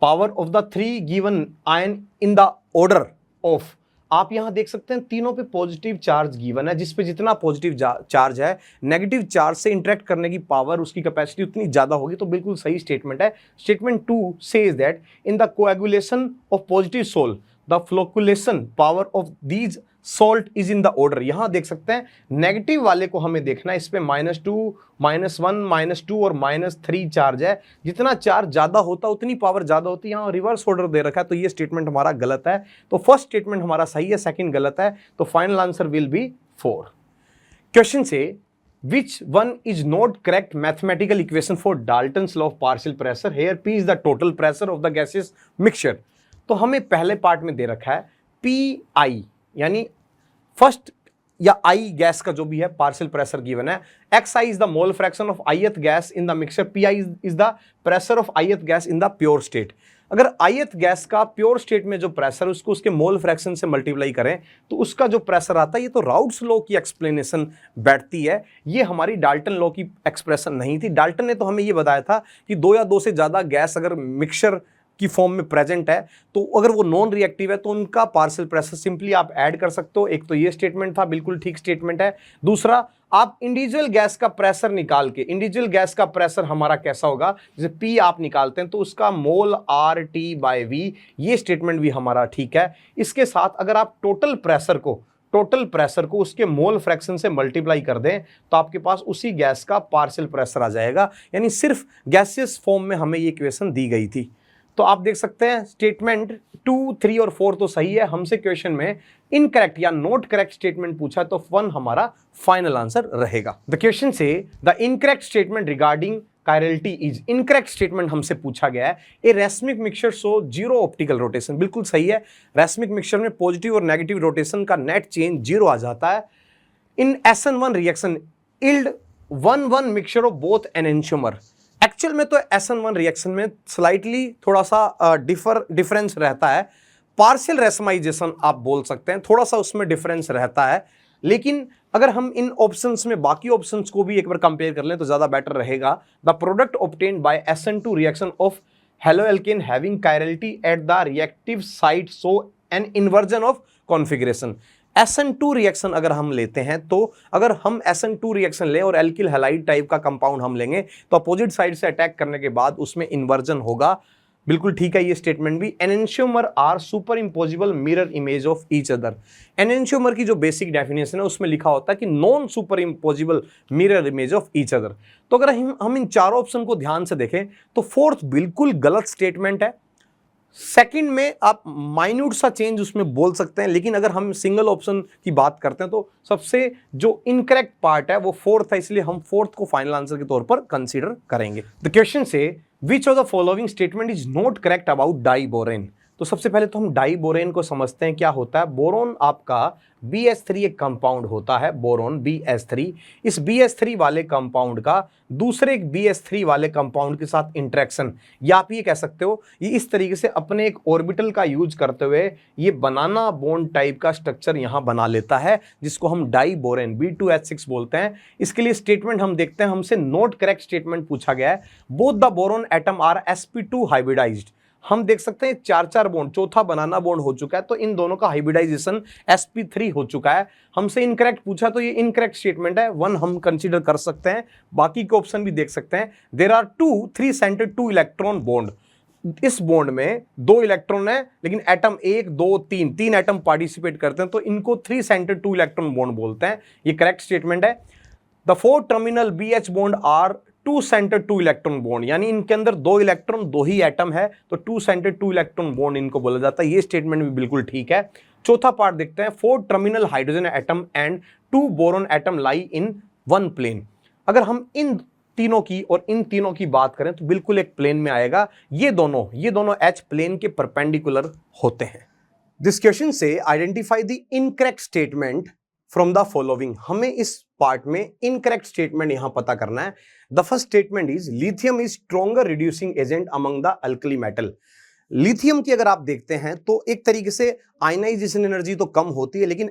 power of the 3 given ion in the order of. आप यहां देख सकते हैं तीनों पे पॉजिटिव चार्ज गिवन है, जिस पे जितना पॉजिटिव चार्ज है नेगेटिव चार्ज से इंटरेक्ट करने की पावर, उसकी कैपेसिटी उतनी ज्यादा होगी। तो बिल्कुल सही स्टेटमेंट है। Statement 2 says that in the coagulation of positive sol the flocculation power of these salt is in the order. यहां देख सकते हैं नेगेटिव वाले को हमें देखना है, इस पे -2, -1, -2 और -3 चार्ज है। जितना चार्ज ज्यादा होता उतनी पावर ज्यादा होती है। यहां रिवर्स ऑर्डर दे रखा है, तो ये स्टेटमेंट हमारा गलत है। तो फर्स्ट स्टेटमेंट हमारा सही है, सेकंड गलत है। तो final answer will be 4। Question से which one is not correct mathematical equation for Dalton's law of partial pressure? Here P is the total pressure of the gaseous mixture। तो हमें पहले पार्ट में दे रखा है PI, यानी फर्स्ट या आई gas का जो भी है पार्शियल प्रेशर गिवन है। XI is the mole fraction of ith gas in the mixture, PI is the pressure of ith gas in the pure state. अगर ith गैस का प्योर स्टेट में जो प्रेशर उसको उसके मोल फ्रैक्शन से multiply करें तो उसका जो प्रेशर आता है, ये तो राउट्स लॉ की एक्सप्लेनेशन बैठती है, ये हमारी डाल्टन लॉ की एक्सप्रेशन नहीं थी। डाल्टन ने तो हमें ये बताया था कि 2 या 2 से ज्यादा गैस अगर मिक्सचर की फॉर्म में प्रेजेंट है तो अगर वो नॉन रिएक्टिव है तो उनका पार्शियल प्रेशर सिंपली आप ऐड कर सकते हो। एक तो ये स्टेटमेंट था, बिल्कुल ठीक स्टेटमेंट है। दूसरा, आप इंडिविजुअल गैस का प्रेशर निकाल के, इंडिविजुअल गैस का प्रेशर हमारा कैसा होगा, जैसे पी आप निकालते हैं तो उसका मोल RT/V, ये स्टेटमेंट भी हमारा ठीक है। इसके साथ अगर आप टोटल प्रेशर को उसके मोल फ्रैक्शन से मल्टीप्लाई कर दें तो आपके पास उसी गैस का पार्शियल प्रेशर आ जाएगा। यानी सिर्फ गैसियस फॉर्म में हमें ये इक्वेशन दी गई थी। तो आप देख सकते हैं स्टेटमेंट 2, 3 और 4 तो सही है। हमसे क्वेश्चन में इनकरेक्ट या नॉट करेक्ट स्टेटमेंट पूछा, तो 1 हमारा फाइनल आंसर रहेगा। द क्वेश्चन से the incorrect statement regarding chirality is. Incorrect statement हमसे पूछा गया है, a racemic mixture show 0 optical rotation. बिल्कुल सही है, रेसमिक मिक्सचर में पॉजिटिव और नेगेटिव रोटेशन का नेट चेंज 0 आ जाता है। In SN1 reaction yield 1-1 mixture of both enantiomer. Actual में तो SN1 रिएक्शन में स्लाइटली थोड़ा सा डिफरेंस रहता है, पार्शियल रेसमाइजेशन आप बोल सकते हैं, थोड़ा सा उसमें डिफरेंस रहता है। लेकिन अगर हम इन ऑप्शंस में बाकी ऑप्शंस को भी एक बार कंपेयर कर लें तो ज्यादा बेटर रहेगा। The product obtained by SN2 reaction of haloalkane having chirality at the reactive site so an inversion of configuration. SN2 reaction अगर हम लेते हैं तो अगर हम SN2 रिएक्शन लें और एल्किल हैलाइड टाइप का कंपाउंड हम लेंगे तो अपोजिट साइड से अटैक करने के बाद उसमें इन्वर्जन होगा। बिल्कुल ठीक है ये स्टेटमेंट भी। Enantiomer are superimposable mirror image of each other. Enantiomer की जो बेसिक डेफिनेशन है उसमें लिखा होता है कि non super imposable mirror image of each other. तो अगर हम इन चारों ऑप्शन को ध्यान से देखें तो फोर्थ बिल्कुल गलत स्टेटमेंट है। सेकंड में आप माइन्यूट सा चेंज उसमें बोल सकते हैं, लेकिन अगर हम सिंगल ऑप्शन की बात करते हैं तो सबसे जो इनकरेक्ट पार्ट है वो फोर्थ है, इसलिए हम फोर्थ को फाइनल आंसर के तौर पर कंसीडर करेंगे। द क्वेश्चन से which of the following statement is not correct about diborane. तो सबसे पहले तो हम डाइबोरेन को समझते हैं क्या होता है। बोरोन आपका BH3 एक कंपाउंड होता है, बोरोन BH3। इस BH3 वाले कंपाउंड का दूसरे एक BH3 वाले कंपाउंड के साथ इंटरेक्शन, या आप ये कह सकते हो ये इस तरीके से अपने एक ऑर्बिटल का यूज करते हुए ये बनाना बॉन्ड टाइप का स्ट्रक्चर यहां बना लेता है, जिसको हम डाइबोरेन B2H6 बोलते हैं। इसके लिए स्टेटमेंट हम देखते हैं, हमसे नॉट करेक्ट स्टेटमेंट पूछा गया है। Both the boron atom are sp2 hybridized. हम देख सकते हैं 4-4 बॉन्ड, चौथा बनाना बॉन्ड हो चुका है, तो इन दोनों का हाइब्रिडाइजेशन sp3 हो चुका है। हमसे इनकरेक्ट पूछा तो ये इनकरेक्ट स्टेटमेंट है, 1 हम कंसीडर कर सकते हैं। बाकी के ऑप्शन भी देख सकते हैं। There are 3 centred 2 electron bond. इस बॉन्ड में 2 इलेक्ट्रॉन है, लेकिन एटम 1 2 3 एटम पार्टिसिपेट करते हैं, तो इनको 3 सेंटर्ड 2 इलेक्ट्रॉन बॉन्ड बोलते हैं। ये करेक्ट स्टेटमेंट है। The 4 terminal BH bond are 2 centre 2 electron bond, यानी इनके अंदर 2 इलेक्ट्रॉन 2 ही एटम है, तो 2 सेंटर 2 इलेक्ट्रॉन बॉन्ड इनको बोला जाता है। ये स्टेटमेंट भी बिल्कुल ठीक है। चौथा पार्ट देखते हैं। 4 terminal hydrogen atom and 2 boron atom lie in 1 plane. अगर हम इन तीनों की और इन तीनों की बात करें तो बिल्कुल एक प्लेन में आएगा। ये दोनों H प्लेन के परपेंडिकुलर होते हैं। दिस क्वेश्चन से identify the incorrect statement from the following. हमें इस पार्ट में इनकरेक्ट स्टेटमेंट यहां पता करना है। The first statement is lithium is stronger reducing agent among the alkali metal. Lithium की अगर आप देखते हैं तो एक तरीके से आयनाइजेशन एनर्जी तो कम होती है, लेकिन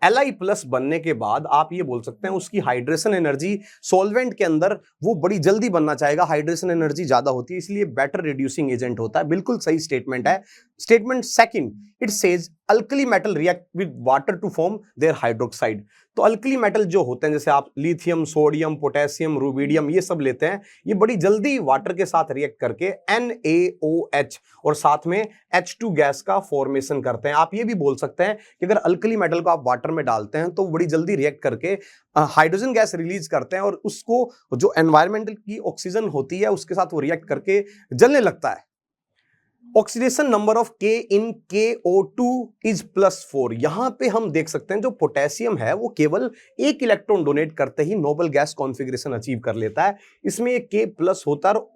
Li+ बनने के बाद आप ये बोल सकते हैं उसकी हाइड्रेशन एनर्जी सॉल्वेंट के अंदर वो बड़ी जल्दी बनना चाहेगा, हाइड्रेशन एनर्जी ज्यादा होती है, इसलिए बेटर रिड्यूसिंग एजेंट होता है। बिल्कुल सही स्टेटमेंट है। Statement second, it says alkali metal react with water to form their hydroxide. तो अल्कली मेटल जो होते हैं, जैसे आप लिथियम, सोडियम, पोटेशियम, रुबिडियम ये सब लेते हैं, ये बड़ी जल्दी वाटर के साथ रिएक्ट करके NaOH और साथ में H2 गैस का फॉर्मेशन करते हैं। आप ये भी बोल सकते हैं कि अगर अल्कली मेटल को आप वाटर में डालते हैं तो बड़ी जल्दी रिएक्ट करके हाइड्रोजन गैस रिलीज करते हैं और उसको जो एनवायरमेंटल की ऑक्सीजन होती है उसके साथ वो रिएक्ट करके जलने लगता है। Oxidation number of K in KO2 is +4। यहां पे हम देख सकते हैं जो पोटेशियम है वो केवल 1 इलेक्ट्रॉन डोनेट करते ही नोबल गैस कॉन्फ़िगरेशन अचीव कर लेता है। इसमें ये K+ होता है और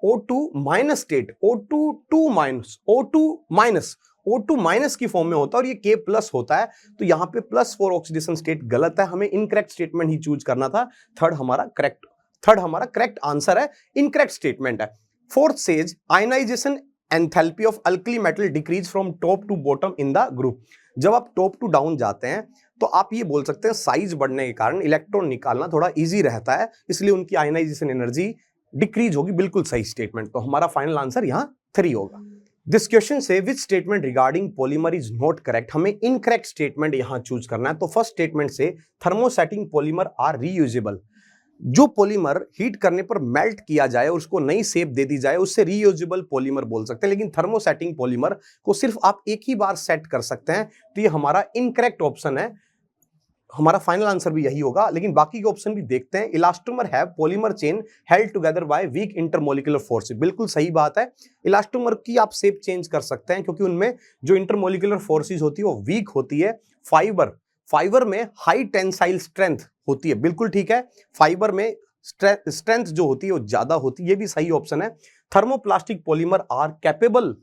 O2 minus state, O2 minus की फॉर्म में होता है और ये K+ होता है। तो यहां पे +4 ऑक्सीडेशन स्टेट गलत है, हमें इनकरेक्ट स्टेटमेंट ही चूज करना था। थर्ड हमारा करेक्ट आंसर है, इनकरेक्ट स्टेटमेंट है। Fourth says ionization enthalpy of alkali metal decrease from top to bottom in the group. जब आप टॉप टू डाउन जाते हैं तो आप ये बोल सकते हैं साइज बढ़ने के कारण इलेक्ट्रॉन निकालना थोड़ा इजी रहता है, इसलिए उनकी आयनाइजेशन एनर्जी डिक्रीज होगी। बिल्कुल सही स्टेटमेंट। तो हमारा फाइनल आंसर यहां 3 होगा। दिस क्वेश्चन से which statement regarding polymer is not correct. हमें इनकरेक्ट स्टेटमेंट यहां चूज करना है। तो फर्स्ट स्टेटमेंट से थर्मोसेटिंग पॉलीमर आर रीयूजेबल। जो पॉलीमर हीट करने पर मेल्ट किया जाए और उसको नई शेप दे दी जाए उससे रीयूजेबल पॉलीमर बोल सकते हैं, लेकिन थर्मोसेटिंग पॉलीमर को सिर्फ आप एक ही बार सेट कर सकते हैं। तो ये हमारा इनकरेक्ट ऑप्शन है। हमारा फाइनल आंसर भी यही होगा, लेकिन बाकी के ऑप्शन भी देखते हैं। इलास्टोमर है polymer chain held together by weak intermolecular force. बिल्कुल सही बात है। इलास्टोमर की आप शेप चेंज कर सकते हैं क्योंकि उनमें जो इंटरमोलिकुलर फोर्सेज होती है वो वीक होती है। फाइबर में हाई टेंसाइल स्ट्रेंथ होती है। बिल्कुल ठीक है, फाइबर में स्ट्रेंथ जो होती है वो ज्यादा होती है, ये भी सही ऑप्शन है। Thermoplastic polymer are capable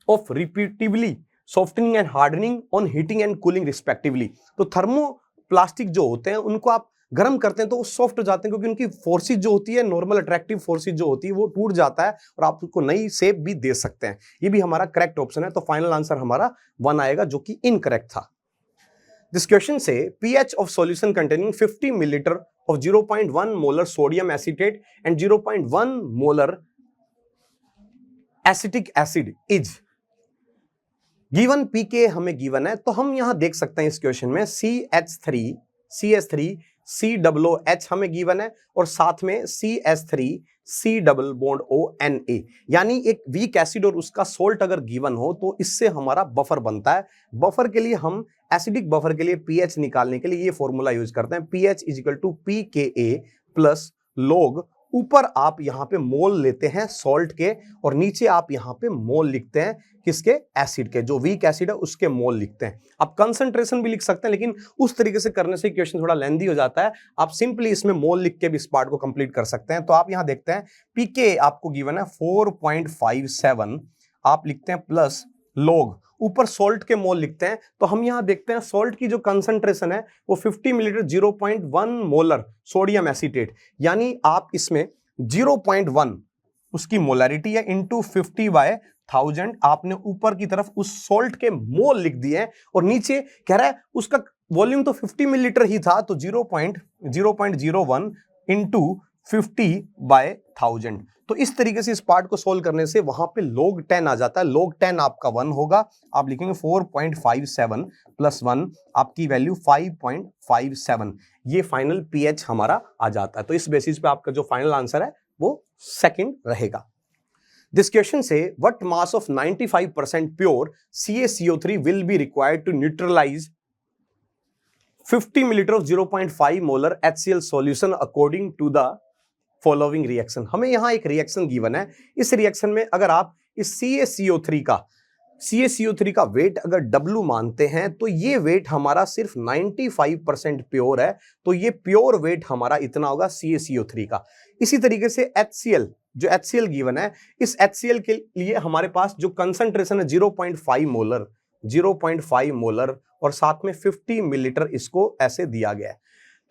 of repetitively softening and hardening on heating and cooling respectively. तो थर्मोप्लास्टिक जो होते हैं उनको आप गर्म करते हैं तो वो सॉफ्ट हो जाते हैं, क्योंकि उनकी फोर्सेज जो होती है, नॉर्मल अट्रैक्टिव फोर्सेज जो होती है, वो टूट जाता है और आप उसको नई शेप भी दे सकते हैं। ये भी हमारा करेक्ट ऑप्शन है। तो फाइनल आंसर हमारा 1 आएगा, जो कि इनकरेक्ट था। This question says pH of solution containing 50 millilitre of 0.1 molar sodium acetate and 0.1 molar acetic acid is given. PK हमें गिवन है, तो हम यहां देख सकते हैं इस क्वेश्चन में CH3 COOH हमें गिवन है और साथ में CH3 C double bond ONA, यानी एक वीक एसिड और उसका सोल्ट अगर गिवन हो तो इससे हमारा बफर बनता है। बफर के लिए हम एसिडिक बफर के लिए pH निकालने के लिए ये फॉर्मूला यूज करते हैं, pH is equal to pKa plus log, ऊपर आप यहां पे मोल लेते हैं सॉल्ट के और नीचे आप यहां पे मोल लिखते हैं किसके, एसिड के, जो वीक एसिड है उसके मोल लिखते हैं। आप कंसंट्रेशन भी लिख सकते हैं, लेकिन उस तरीके से करने से क्वेश्चन थोड़ा लेंथी हो जाता है। आप सिंपली इसमें मोल लिख के भी इस पार्ट को कंप्लीट कर सकते हैं। तो आप यहां देखते हैं पीके आपको गिवन है 4.57, आप लिखते हैं प्लस लॉग, ऊपर सॉल्ट के मोल लिखते हैं। तो हम यहां देखते हैं सॉल्ट की जो कंसंट्रेशन है वो 50 मिलीलीटर 0.1 मोलर सोडियम एसीटेट, यानी आप इसमें 0.1 उसकी मोलैरिटी है इंटू 50/1000, आपने ऊपर की तरफ उस सॉल्ट के मोल लिख दिए हैं और नीचे कह रहा है उसका वॉल्यूम तो 50 मिलीलीटर ही था, तो 0.01 इंटू 50/1000। तो इस तरीके से इस पार्ट को सोल्व करने से वहां पे log 10 आ जाता है। log 10 आपका 1 होगा, आप लिखेंगे 4.57 प्लस 1, आपकी वैल्यू 5.57, ये फाइनल pH हमारा आ जाता है। तो इस बेसिस पे आपका जो फाइनल आंसर है वो सेकंड रहेगा। दिस क्वेश्चन से what mass of 95% pure CaCO3 will be required to neutralize 50 millilitre of 0.5 molar HCl solution according to the following reaction. हमें यहां एक रिएक्शन गिवन है, इस रिएक्शन में अगर आप इस CaCO3 का वेट अगर W मानते हैं तो ये वेट हमारा सिर्फ 95% प्योर है, तो ये प्योर वेट हमारा इतना होगा CaCO3 का। इसी तरीके से HCl, जो HCl गिवन है, इस HCl के लिए हमारे पास जो कंसंट्रेशन है 0.5 मोलर और साथ में 50 मिलीलीटर इसको ऐसे दिया गया है।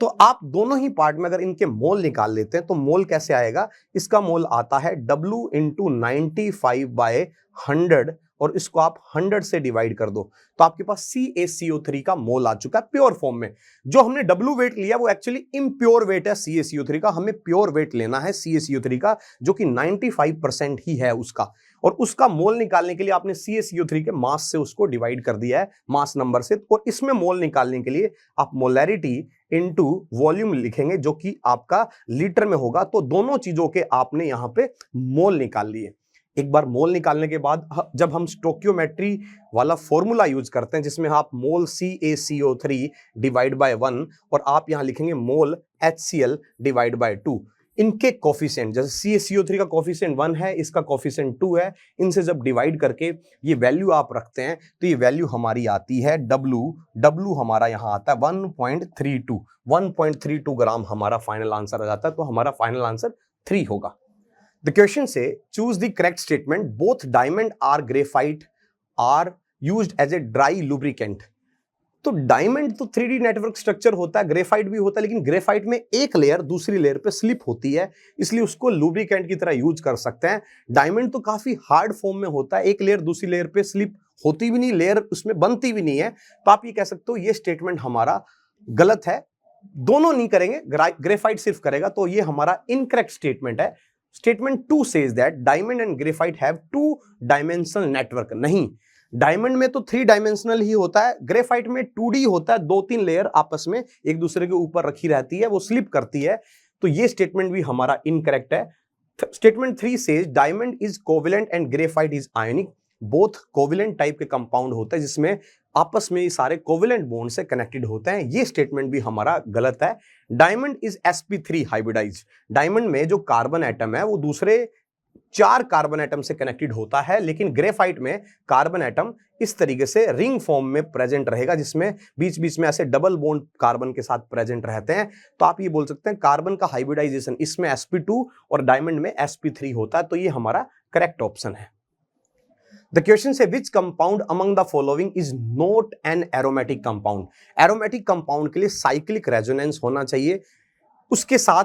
तो आप दोनों ही पार्ट में अगर इनके मोल निकाल लेते हैं तो मोल कैसे आएगा, इसका मोल आता है W इंटू 95/100 और इसको आप 100 से डिवाइड कर दो तो आपके पास CaCO3 का मोल आ चुका है प्योर फॉर्म में। जो हमने W वेट लिया वो एक्चुअली इम्प्योर वेट है CaCO3 का, हमें प्योर वेट लेना है CaCO3 का जो कि 95% ही है उसका, और उसका मोल निकालने के लिए आपने CaCO3 के मास से उसको डिवाइड कर दिया है, मास नंबर से। और इसमें मोल निकालने के लिए आप मोलैरिटी इनटू वॉल्यूम लिखेंगे जो कि आपका लीटर में होगा। तो दोनों चीजों के आपने यहां पे मोल निकाल लिए। एक बार मोल निकालने के बाद जब हम स्टोकियोमेट्री वाला फॉर्मूला यूज करते हैं जिसमें आप मोल CaCO3 डिवाइड बाय 1 और आप यहां लिखेंगे मोल HCl डिवाइड बाय 2, इनके कोफिशिएंट, जैसे CaCO3 का कोफिशिएंट 1 है, इसका कोफिशिएंट 2 है, इनसे जब डिवाइड करके ये वैल्यू आप रखते हैं तो ये वैल्यू हमारी आती है W हमारा यहां आता है 1.32 ग्राम हमारा फाइनल आंसर आ जाता है। तो हमारा फाइनल आंसर 3 होगा। द क्वेश्चन से choose the correct statement, both diamond are graphite are used as a dry lubricant. तो डायमंड तो 3D नेटवर्क स्ट्रक्चर होता है, ग्रेफाइट भी होता है, लेकिन ग्रेफाइट में एक लेयर दूसरी लेयर पे स्लिप होती है, इसलिए उसको लुब्रिकेंट की तरह यूज कर सकते हैं। डायमंड तो काफी हार्ड फॉर्म में होता है, एक लेयर दूसरी लेयर पे स्लिप होती भी नहीं, लेयर उसमें बनती भी नहीं है। तो आप ये कह सकते हो ये स्टेटमेंट हमारा गलत है, दोनों नहीं करेंगे, ग्रेफाइट सिर्फ करेगा, तो ये हमारा इनकरेक्ट स्टेटमेंट है। Statement 2 says that diamond and graphite have 2 dimensional network. नहीं, डायमंड में तो 3 डायमेंशनल ही होता है, ग्रेफाइट में 2D होता है, 2-3 लेयर आपस में एक दूसरे के ऊपर रखी रहती है, वो स्लिप करती है। तो ये स्टेटमेंट भी हमारा इनकरेक्ट है। Statement 3 says diamond is covalent and graphite is ionic. Both covalent type के कंपाउंड होते हैं जिसमें आपस में ये सारे कोवेलेंट बॉन्ड से कनेक्टेड होते हैं, ये स्टेटमेंट भी हमारा गलत है। Diamond is sp3 hybridised. Diamond में जो कार्बन एटम है वो दूसरे 4 कार्बन एटम से कनेक्टेड होता है, लेकिन ग्रेफाइट में कार्बन एटम इस तरीके से रिंग फॉर्म में प्रेजेंट रहेगा जिसमें बीच बीच में ऐसे डबल बॉन्ड कार्बन के साथ प्रेजेंट रहते हैं। तो आप ये बोल सकते हैं कार्बन का हाइब्रिडाइजेशन इसमें sp2 और डायमंड में sp3 होता है, तो ये हमारा करेक्ट ऑप्शन है। द क्वेश्चन से which compound among the following is not an aromatic compound. Aromatic compound के लिए साइक्लिक रेजोनेंस होना चाहिए, उसके साथ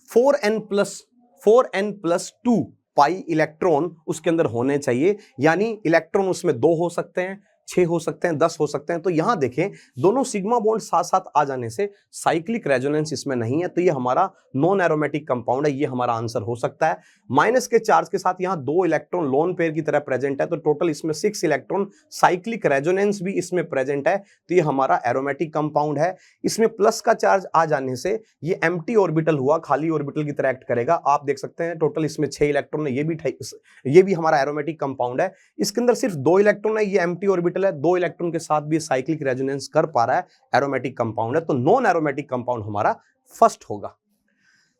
4n+2 पाई इलेक्ट्रॉन उसके अंदर होने चाहिए, यानी इलेक्ट्रॉन उसमें 2 हो सकते हैं, 6 हो सकते हैं, 10 हो सकते हैं। तो यहां देखें दोनों सिग्मा बॉन्ड साथ साथ आ जाने से साइक्लिक रेजोनेंस इसमें नहीं है, तो ये हमारा नॉन एरोमेटिक कंपाउंड है, ये हमारा आंसर हो सकता है। माइनस के चार्ज के साथ यहां 2 इलेक्ट्रॉन लोन पेयर की तरह प्रेजेंट है, तो टोटल इसमें 6 इलेक्ट्रॉन, साइक्लिक रेजोनेंस भी इसमें प्रेजेंट है, तो ये हमारा एरोमेटिक कंपाउंड है। इसमें प्लस का चार्ज आ जाने से ये एम्प्टी ऑर्बिटल हुआ, खाली ऑर्बिटल की तरह एक्ट करेगा। आप देख सकते हैं टोटल इसमें 6 इलेक्ट्रॉन है, ये भी हमारा एरोमेटिक कंपाउंड है। इसके अंदर सिर्फ 2 इलेक्ट्रॉन है, ये एम्प्टी ऑर्बिटल है, 2 इलेक्ट्रॉन के साथ भी साइक्लिक रेजोनेंस कर पा रहा है, एरोमेटिक कंपाउंड है। तो नॉन एरोमेटिक कंपाउंड हमारा फर्स्ट होगा।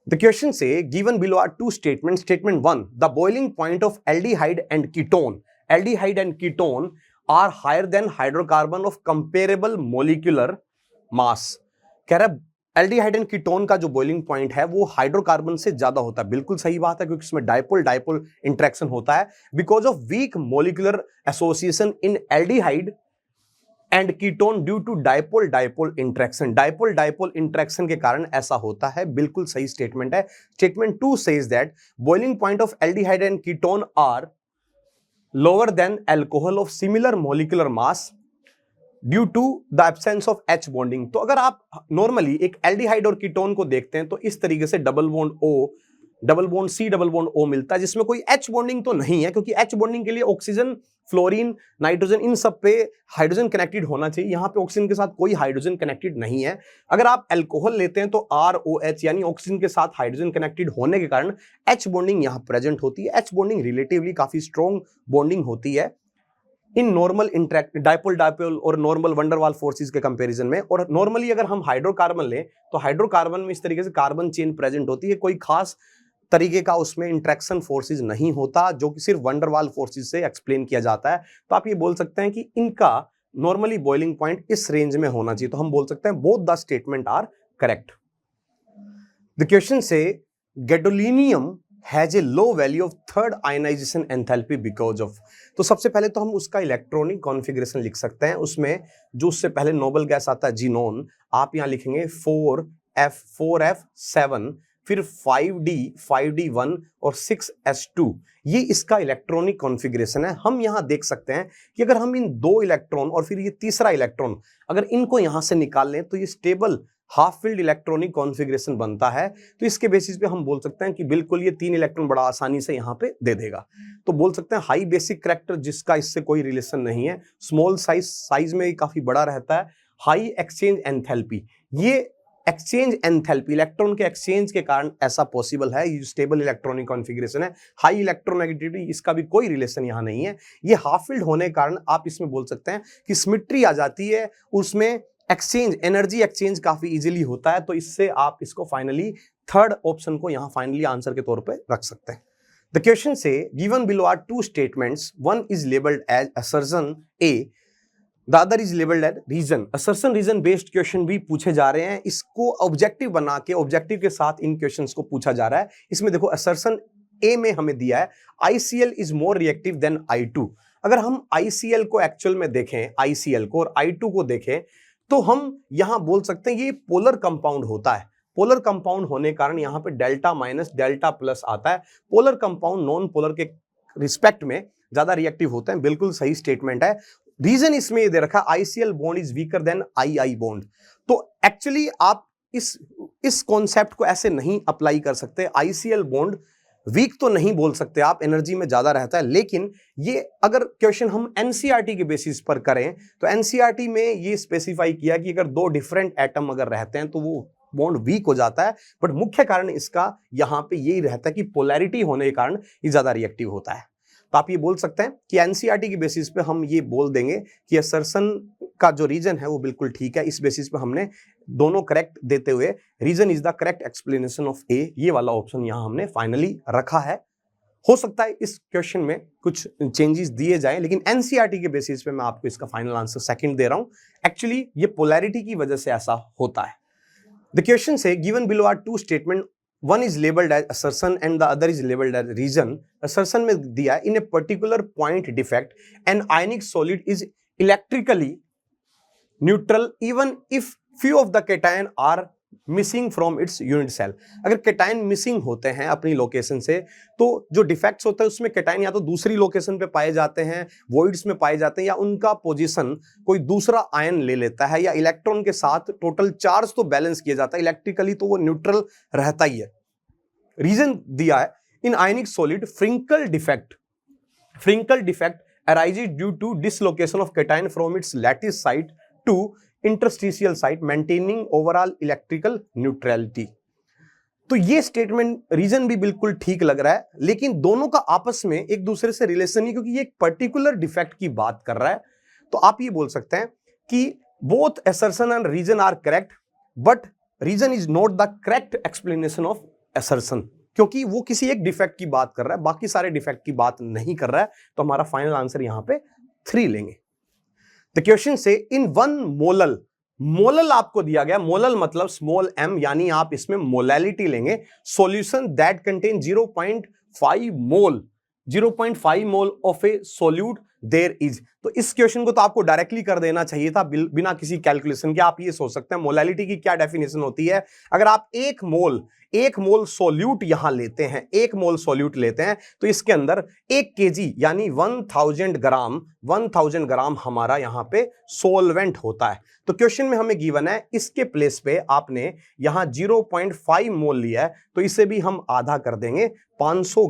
The question say given below are two statements. Statement 1, the boiling point of aldehyde and ketone are higher than hydrocarbon of comparable molecular mass. कह रहा है एल्डिहाइड एंड कीटोन का जो boiling point है वो hydrocarbon से ज्यादा होता है। बिल्कुल सही बात है, क्योंकि इसमें डाइपोल डाइपोल इंटरेक्शन होता है। Because of weak molecular association in aldehyde and ketone due to dipole dipole interaction के कारण ऐसा होता है। बिल्कुल सही स्टेटमेंट है। Statement 2 says that boiling point of aldehyde and ketone are lower than alcohol of similar molecular mass due to the absence of H bonding. तो अगर आप नॉर्मली एक एल्डिहाइड और कीटोन को देखते हैं तो इस तरीके से double bond O, double bond C, double bond O मिलता है, जिसमें कोई एच बॉन्डिंग तो नहीं है, क्योंकि एच बॉन्डिंग के लिए ऑक्सीजन, फ्लोरीन, नाइट्रोजन, इन सब पे हाइड्रोजन कनेक्टेड होना चाहिए। यहां पे ऑक्सीजन के साथ कोई हाइड्रोजन कनेक्टेड नहीं है। अगर आप अल्कोहल लेते हैं तो ROH यानी ऑक्सीजन के साथ हाइड्रोजन कनेक्टेड होने के कारण एच बॉन्डिंग यहां प्रेजेंट होती है। एच बॉन्डिंग रिलेटिवली काफी स्ट्रॉन्ग बॉन्डिंग होती है इन नॉर्मल डाइपोल डाइपोल और नॉर्मल वंडरवाल फोर्सेस के कंपैरिजन में। और नॉर्मली अगर हम हाइड्रोकार्बन लें तो हाइड्रोकार्बन में इस तरीके से कार्बन चेन प्रेजेंट होती है, कोई खास तरीके का उसमें इंट्रैक्शन फोर्सेस नहीं होता, जो कि सिर्फ वंडरवाल फोर्सेस से एक्सप्लेन किया जाता है। तो आप ये बोल सकते हैं कि इनका नॉर्मली बॉइलिंग पॉइंट इस रेंज में होना चाहिए। तो हम बोल सकते हैं both the statement are correct. The question says gadolinium has a low value of third ionisation enthalpy because of. तो सबसे पहले तो हम उसका इलेक्ट्रॉनिक कॉन्फ़िगरेशन लिख सकते हैं। उसमें जो उससे पहले नोबल गैस आता है जीनोन, आप यहां लिखेंगे 4F7, फिर 5D1 और 6S2। ये इसका इलेक्ट्रॉनिक कॉन्फ़िगरेशन है। हम यहां देख सकते हैं कि अगर हम इन 2 इलेक्ट्रॉन और फिर ये तीसरा इलेक्ट्रॉन अगर इनको यहां से निकाल लें तो ये stable half field electronic configuration बनता है। तो इसके बेसिस पे हम बोल सकते हैं कि बिल्कुल ये 3 इलेक्ट्रॉन बड़ा आसानी से यहां पे दे देगा। तो बोल सकते हैं हाई बेसिक कैरेक्टर जिसका इससे कोई रिलेशन नहीं है, स्मॉल साइज में काफी बड़ा रहता है। हाई एक्सचेंज एंथैल्पी, ये एक्सचेंज एंथैल्पी इलेक्ट्रॉन के एक्सचेंज के कारण ऐसा पॉसिबल है। ये स्टेबल इलेक्ट्रॉनिक कॉन्फ़िगरेशन है। हाई इलेक्ट्रोनेगेटिविटी इसका भी कोई रिलेशन यहां नहीं है। ये हाफ फील्ड होने के कारण आप इसमें बोल सकते हैं कि सिमेट्री आ जाती है, उसमें एक्सचेंज, एनर्जी एक्सचेंज काफी इजीली होता है। तो इससे आप इसको फाइनली थर्ड ऑप्शन को यहां फाइनली आंसर के तौर पे रख सकते हैं। द क्वेश्चन से given below are 2 statements, one is labelled as assertion A, the other is labelled as reason. Assertion reason based question भी पूछे जा रहे हैं। इसको ऑब्जेक्टिव बना के ऑब्जेक्टिव के साथ इन क्वेश्चंस को पूछा जा रहा है। इसमें देखो असर्शन A में हमें दिया है ICL is more reactive than I2। अगर हम ICL को एक्चुअल में देखें, ICL को और I2 को देखें, तो हम यहां बोल सकते हैं ये पोलर कंपाउंड होता है। पोलर कंपाउंड होने के कारण यहां पे डेल्टा माइनस डेल्टा प्लस आता है। पोलर कंपाउंड नॉन पोलर के रिस्पेक्ट में ज्यादा रिएक्टिव होते हैं। बिल्कुल सही स्टेटमेंट है। रीजन इसमें ये दे रखा ICL bond is weaker then II bond. तो एक्चुअली आप इस कॉन्सेप्ट को ऐसे नहीं अप्लाई कर सकते। ICL बॉन्ड वीक तो नहीं बोल सकते आप, एनर्जी में ज्यादा रहता है, लेकिन ये अगर क्वेश्चन हम एनसीईआरटी के बेसिस पर करें तो एनसीईआरटी में ये स्पेसिफाई किया कि अगर 2 डिफरेंट एटम अगर रहते हैं तो वो बॉन्ड वीक हो जाता है। बट मुख्य कारण इसका यहां पे यही रहता है कि पोलैरिटी होने के कारण ये ज्यादा रिएक्टिव होता है। तो आप ये बोल सकते हैं कि एनसीईआरटी के बेसिस पे हम ये बोल देंगे कि असर्शन का जो रीजन है वो बिल्कुल ठीक है। इस बेसिस पे हमने दोनों करेक्ट देते हुए reason is the correct explanation of A, ये वाला ऑप्शन यहां हमने फाइनली रखा है। हो सकता है इस क्वेश्चन में कुछ चेंजेस दिए जाएं, लेकिन एनसीईआरटी के बेसिस पे मैं आपको इसका फाइनल आंसर सेकंड दे रहा हूं। एक्चुअली ये पोलैरिटी की वजह से ऐसा होता है। द क्वेश्चन से given below are 2 statement, one is labeled as assertion and the other is labeled as reason. assertion में दिया है in a particular point defect an ionic solid is electrically neutral even if few of the cation are missing from its unit cell. अगर cation missing होते हैं अपनी location से तो जो डिफेक्ट्स होते हैं उसमें केटाइन या तो दूसरी लोकेशन पे पाए जाते हैं, वॉइड्स में पाए जाते हैं, या उनका पोजीशन कोई दूसरा आयन ले लेता है, या इलेक्ट्रॉन के साथ टोटल चार्ज तो बैलेंस किया जाता है, इलेक्ट्रिकली तो वो न्यूट्रल रहता ही है। रीजन दिया है in ionic solid Frenkel defect arises due to dislocation of cation from its lattice site to interstitial site maintaining overall electrical neutrality। तो ये स्टेटमेंट रीजन भी बिल्कुल ठीक लग रहा है, लेकिन दोनों का आपस में एक दूसरे से रिलेशन नहीं, क्योंकि ये एक पर्टिकुलर डिफेक्ट की बात कर रहा है। तो आप ये बोल सकते हैं कि both assertion and reason are correct but reason is not the correct explanation of assertion, क्योंकि वो किसी एक डिफेक्ट की बात कर रहा है, बाकी सारे डिफेक्ट की बात नहीं कर रहा है। तो हमारा फाइनल आंसर यहां पे 3 लेंगे। द क्वेश्चन से इन वन मोलल आपको दिया गया, मोलल मतलब स्मॉल m, यानी आप इसमें मोलैलिटी लेंगे। Solution that contain 0.5 mole of a solute there is. तो इस क्वेश्चन को तो आपको डायरेक्टली कर देना चाहिए था बिना किसी कैलकुलेशन के। आप ये सोच सकते हैं मोलैलिटी की क्या डेफिनेशन होती है। अगर आप एक मोल सोल्यूट यहां लेते हैं, 1 मोल सोल्यूट लेते हैं, तो इसके अंदर 1 केजी यानी 1000 ग्राम हमारा यहां पे सोलवेंट होता है। तो क्वेश्चन में हमें गिवन है, इसके प्लेस पे आपने यहां 0.5 मोल लिया है, तो इसे भी हम आधा कर देंगे, 500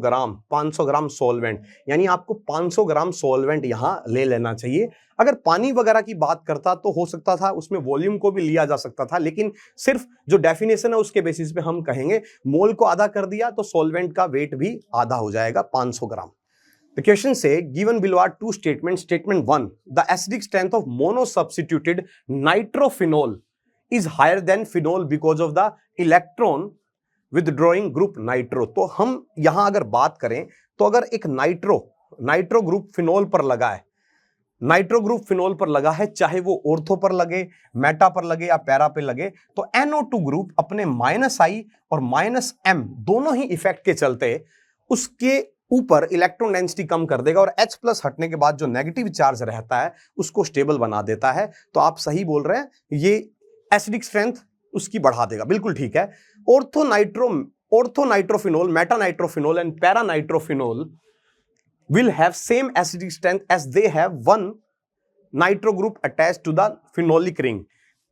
ग्राम सोलवेंट, यानी आपको 500 ग्राम सोलवेंट यहां ले लेना चाहिए। अगर पानी वगैरह की बात करता तो हो सकता था उसमें वॉल्यूम को भी लिया जा सकता था, लेकिन सिर्फ जो डेफिनेशन है उसके बेसिस पे हम कहेंगे मोल को आधा कर दिया तो सोलवेंट का वेट भी आधा हो जाएगा, 500 ग्राम। The question say given below are 2 statements. Statement 1, the acidic strength of monosubstituted nitrophenol is higher than phenol because of the electron withdrawing group nitro। तो हम यहां अगर बात करें तो अगर एक नाइट्रो ग्रुप फिनोल पर लगा है, चाहे वो ऑर्थो पर लगे, मेटा पर लगे या पैरा पे लगे, तो NO2 ग्रुप अपने -I और -M दोनों ही इफेक्ट के चलते उसके ऊपर इलेक्ट्रॉन डेंसिटी कम कर देगा और H+ हटने के बाद जो नेगेटिव चार्ज रहता है उसको स्टेबल बना देता है। तो आप सही बोल रहे हैं, ये एसिडिक स्ट्रेंथ उसकी बढ़ा देगा, बिल्कुल ठीक है। Ortho nitrophenol, Meta nitrophenol and para nitrophenol will have same acidic strength as they have one nitro group attached to the phenolic ring।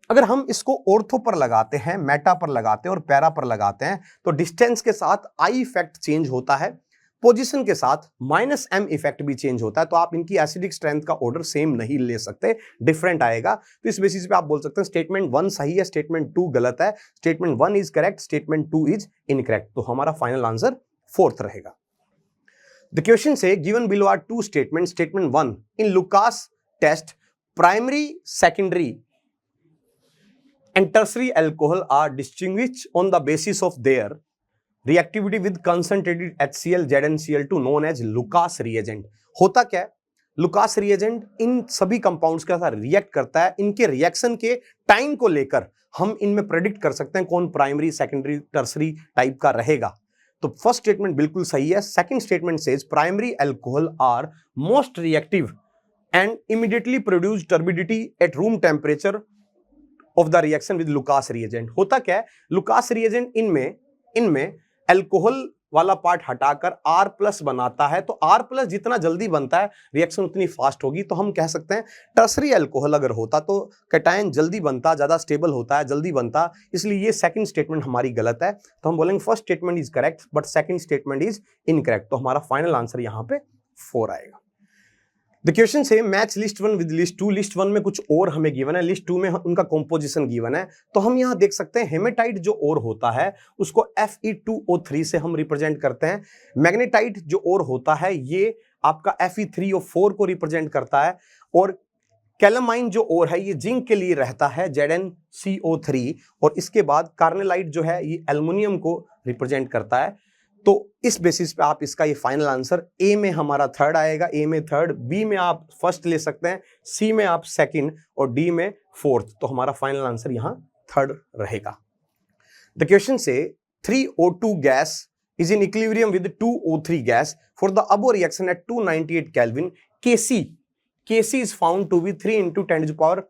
अगर हम इसको ऑर्थो पर लगाते हैं, मेटा पर लगाते हैं और पैरा पर लगाते हैं, तो डिस्टेंस के साथ I इफेक्ट चेंज होता है, पोजीशन के साथ -M इफेक्ट भी चेंज होता है। तो आप इनकी एसिडिक स्ट्रेंथ का ऑर्डर सेम नहीं ले सकते, डिफरेंट आएगा। तो इस बेसिस पे आप बोल सकते हैं स्टेटमेंट 1 सही है, स्टेटमेंट 2 गलत है, statement 1 is correct, statement 2 is incorrect. तो हमारा फाइनल आंसर 4th रहेगा। The question say given below are 2 statements. Statement 1, in Lucas test primary, secondary and tertiary alcohol are distinguished on the basis of their reactivity with concentrated HCl, ZnCl2 known as Lucas reagent। होता क्या है, Lucas reagent in सभी compounds के साथ react करता है, इनके reaction के टाइम को लेकर हम इनमें प्रेडिक्ट कर सकते हैं कौन प्राइमरी, सेकेंडरी, टर्सरी टाइप का रहेगा। तो फर्स्ट स्टेटमेंट बिल्कुल सही है। Second statement says primary alcohol are most reactive and immediately produce turbidity at room temperature of the reaction with Lucas reagent. होता क्या है, लुकास रिएजेंट इनमें अल्कोहल वाला पार्ट हटाकर R+ बनाता है, तो R+ जितना जल्दी बनता है रिएक्शन उतनी फास्ट होगी। तो हम कह सकते हैं टर्सरी अल्कोहल अगर होता तो कैटायन जल्दी बनता, ज्यादा स्टेबल होता है, जल्दी बनता, इसलिए ये सेकंड स्टेटमेंट हमारी गलत है। तो हम बोलेंगे first statement is correct but second statement is incorrect. तो हमारा फाइनल आंसर यहाँ पे 4 आएगा। द क्वेश्चन से match list 1 with list 2। List 1 में कुछ और हमें गिवन है, लिस्ट 2 में उनका कॉम्पोजिशन गिवन है। तो हम यहाँ देख सकते हैं हेमेटाइट जो और होता है उसको Fe2O3 से हम रिप्रेजेंट करते हैं। मैग्नेटाइट जो और होता है ये आपका Fe3O4 को रिप्रेजेंट करता है, और कैलामाइन जो और है ये जिंक के लिए रहता है ZnCO3, और इसके बाद कार्नेलाइट जो है ये एल्युमिनियम को रिप्रेजेंट करता है। तो इस बेसिस पे आप इसका ये फाइनल आंसर ए में हमारा 3rd आएगा, ए में 3rd, बी में आप फर्स्ट ले सकते हैं, सी में आप सेकंड और डी में 4th। तो हमारा फाइनल आंसर यहाँ 3rd रहेगा। द क्वेश्चन से 3O2 gas is in equilibrium with 2O3 gas for the above reaction at 298 Kelvin. Kc is found to be 3 into 10 to the power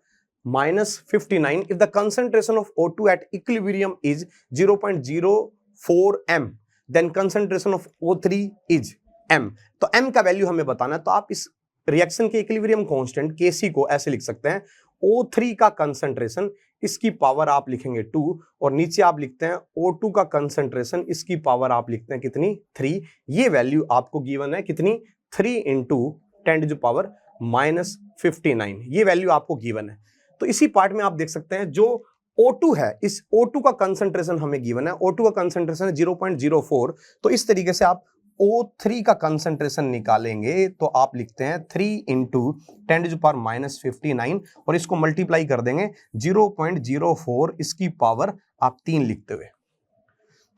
minus 59 if the concentration of O2 at equilibrium is 0.04 m, then concentration of O3 is m. तो m का value हमें बताना है, तो आप इस reaction के equilibrium constant Kc को ऐसे लिख सकते हैं, O3 का कंसंट्रेशन, इसकी पावर आप लिखेंगे 2, और नीचे आप लिखते हैं O2 का कंसंट्रेशन, इसकी पावर आप लिखते हैं कितनी 3. ये वैल्यू आपको गिवन है कितनी 3 into 10 to the power minus 59, ये वैल्यू आपको गिवन है. तो इसी पार्ट में आप देख सकते हैं जो O2 है, इस O2 का कंसंट्रेशन हमें गिवन है, O2 का कंसंट्रेशन है 0.04. तो इस तरीके से आप O3 का कंसंट्रेशन निकालेंगे तो आप लिखते हैं 3 into 10 to the power minus 59, और इसको मल्टीप्लाई कर देंगे 0.04, इसकी पावर आप 3 लिखते हुए.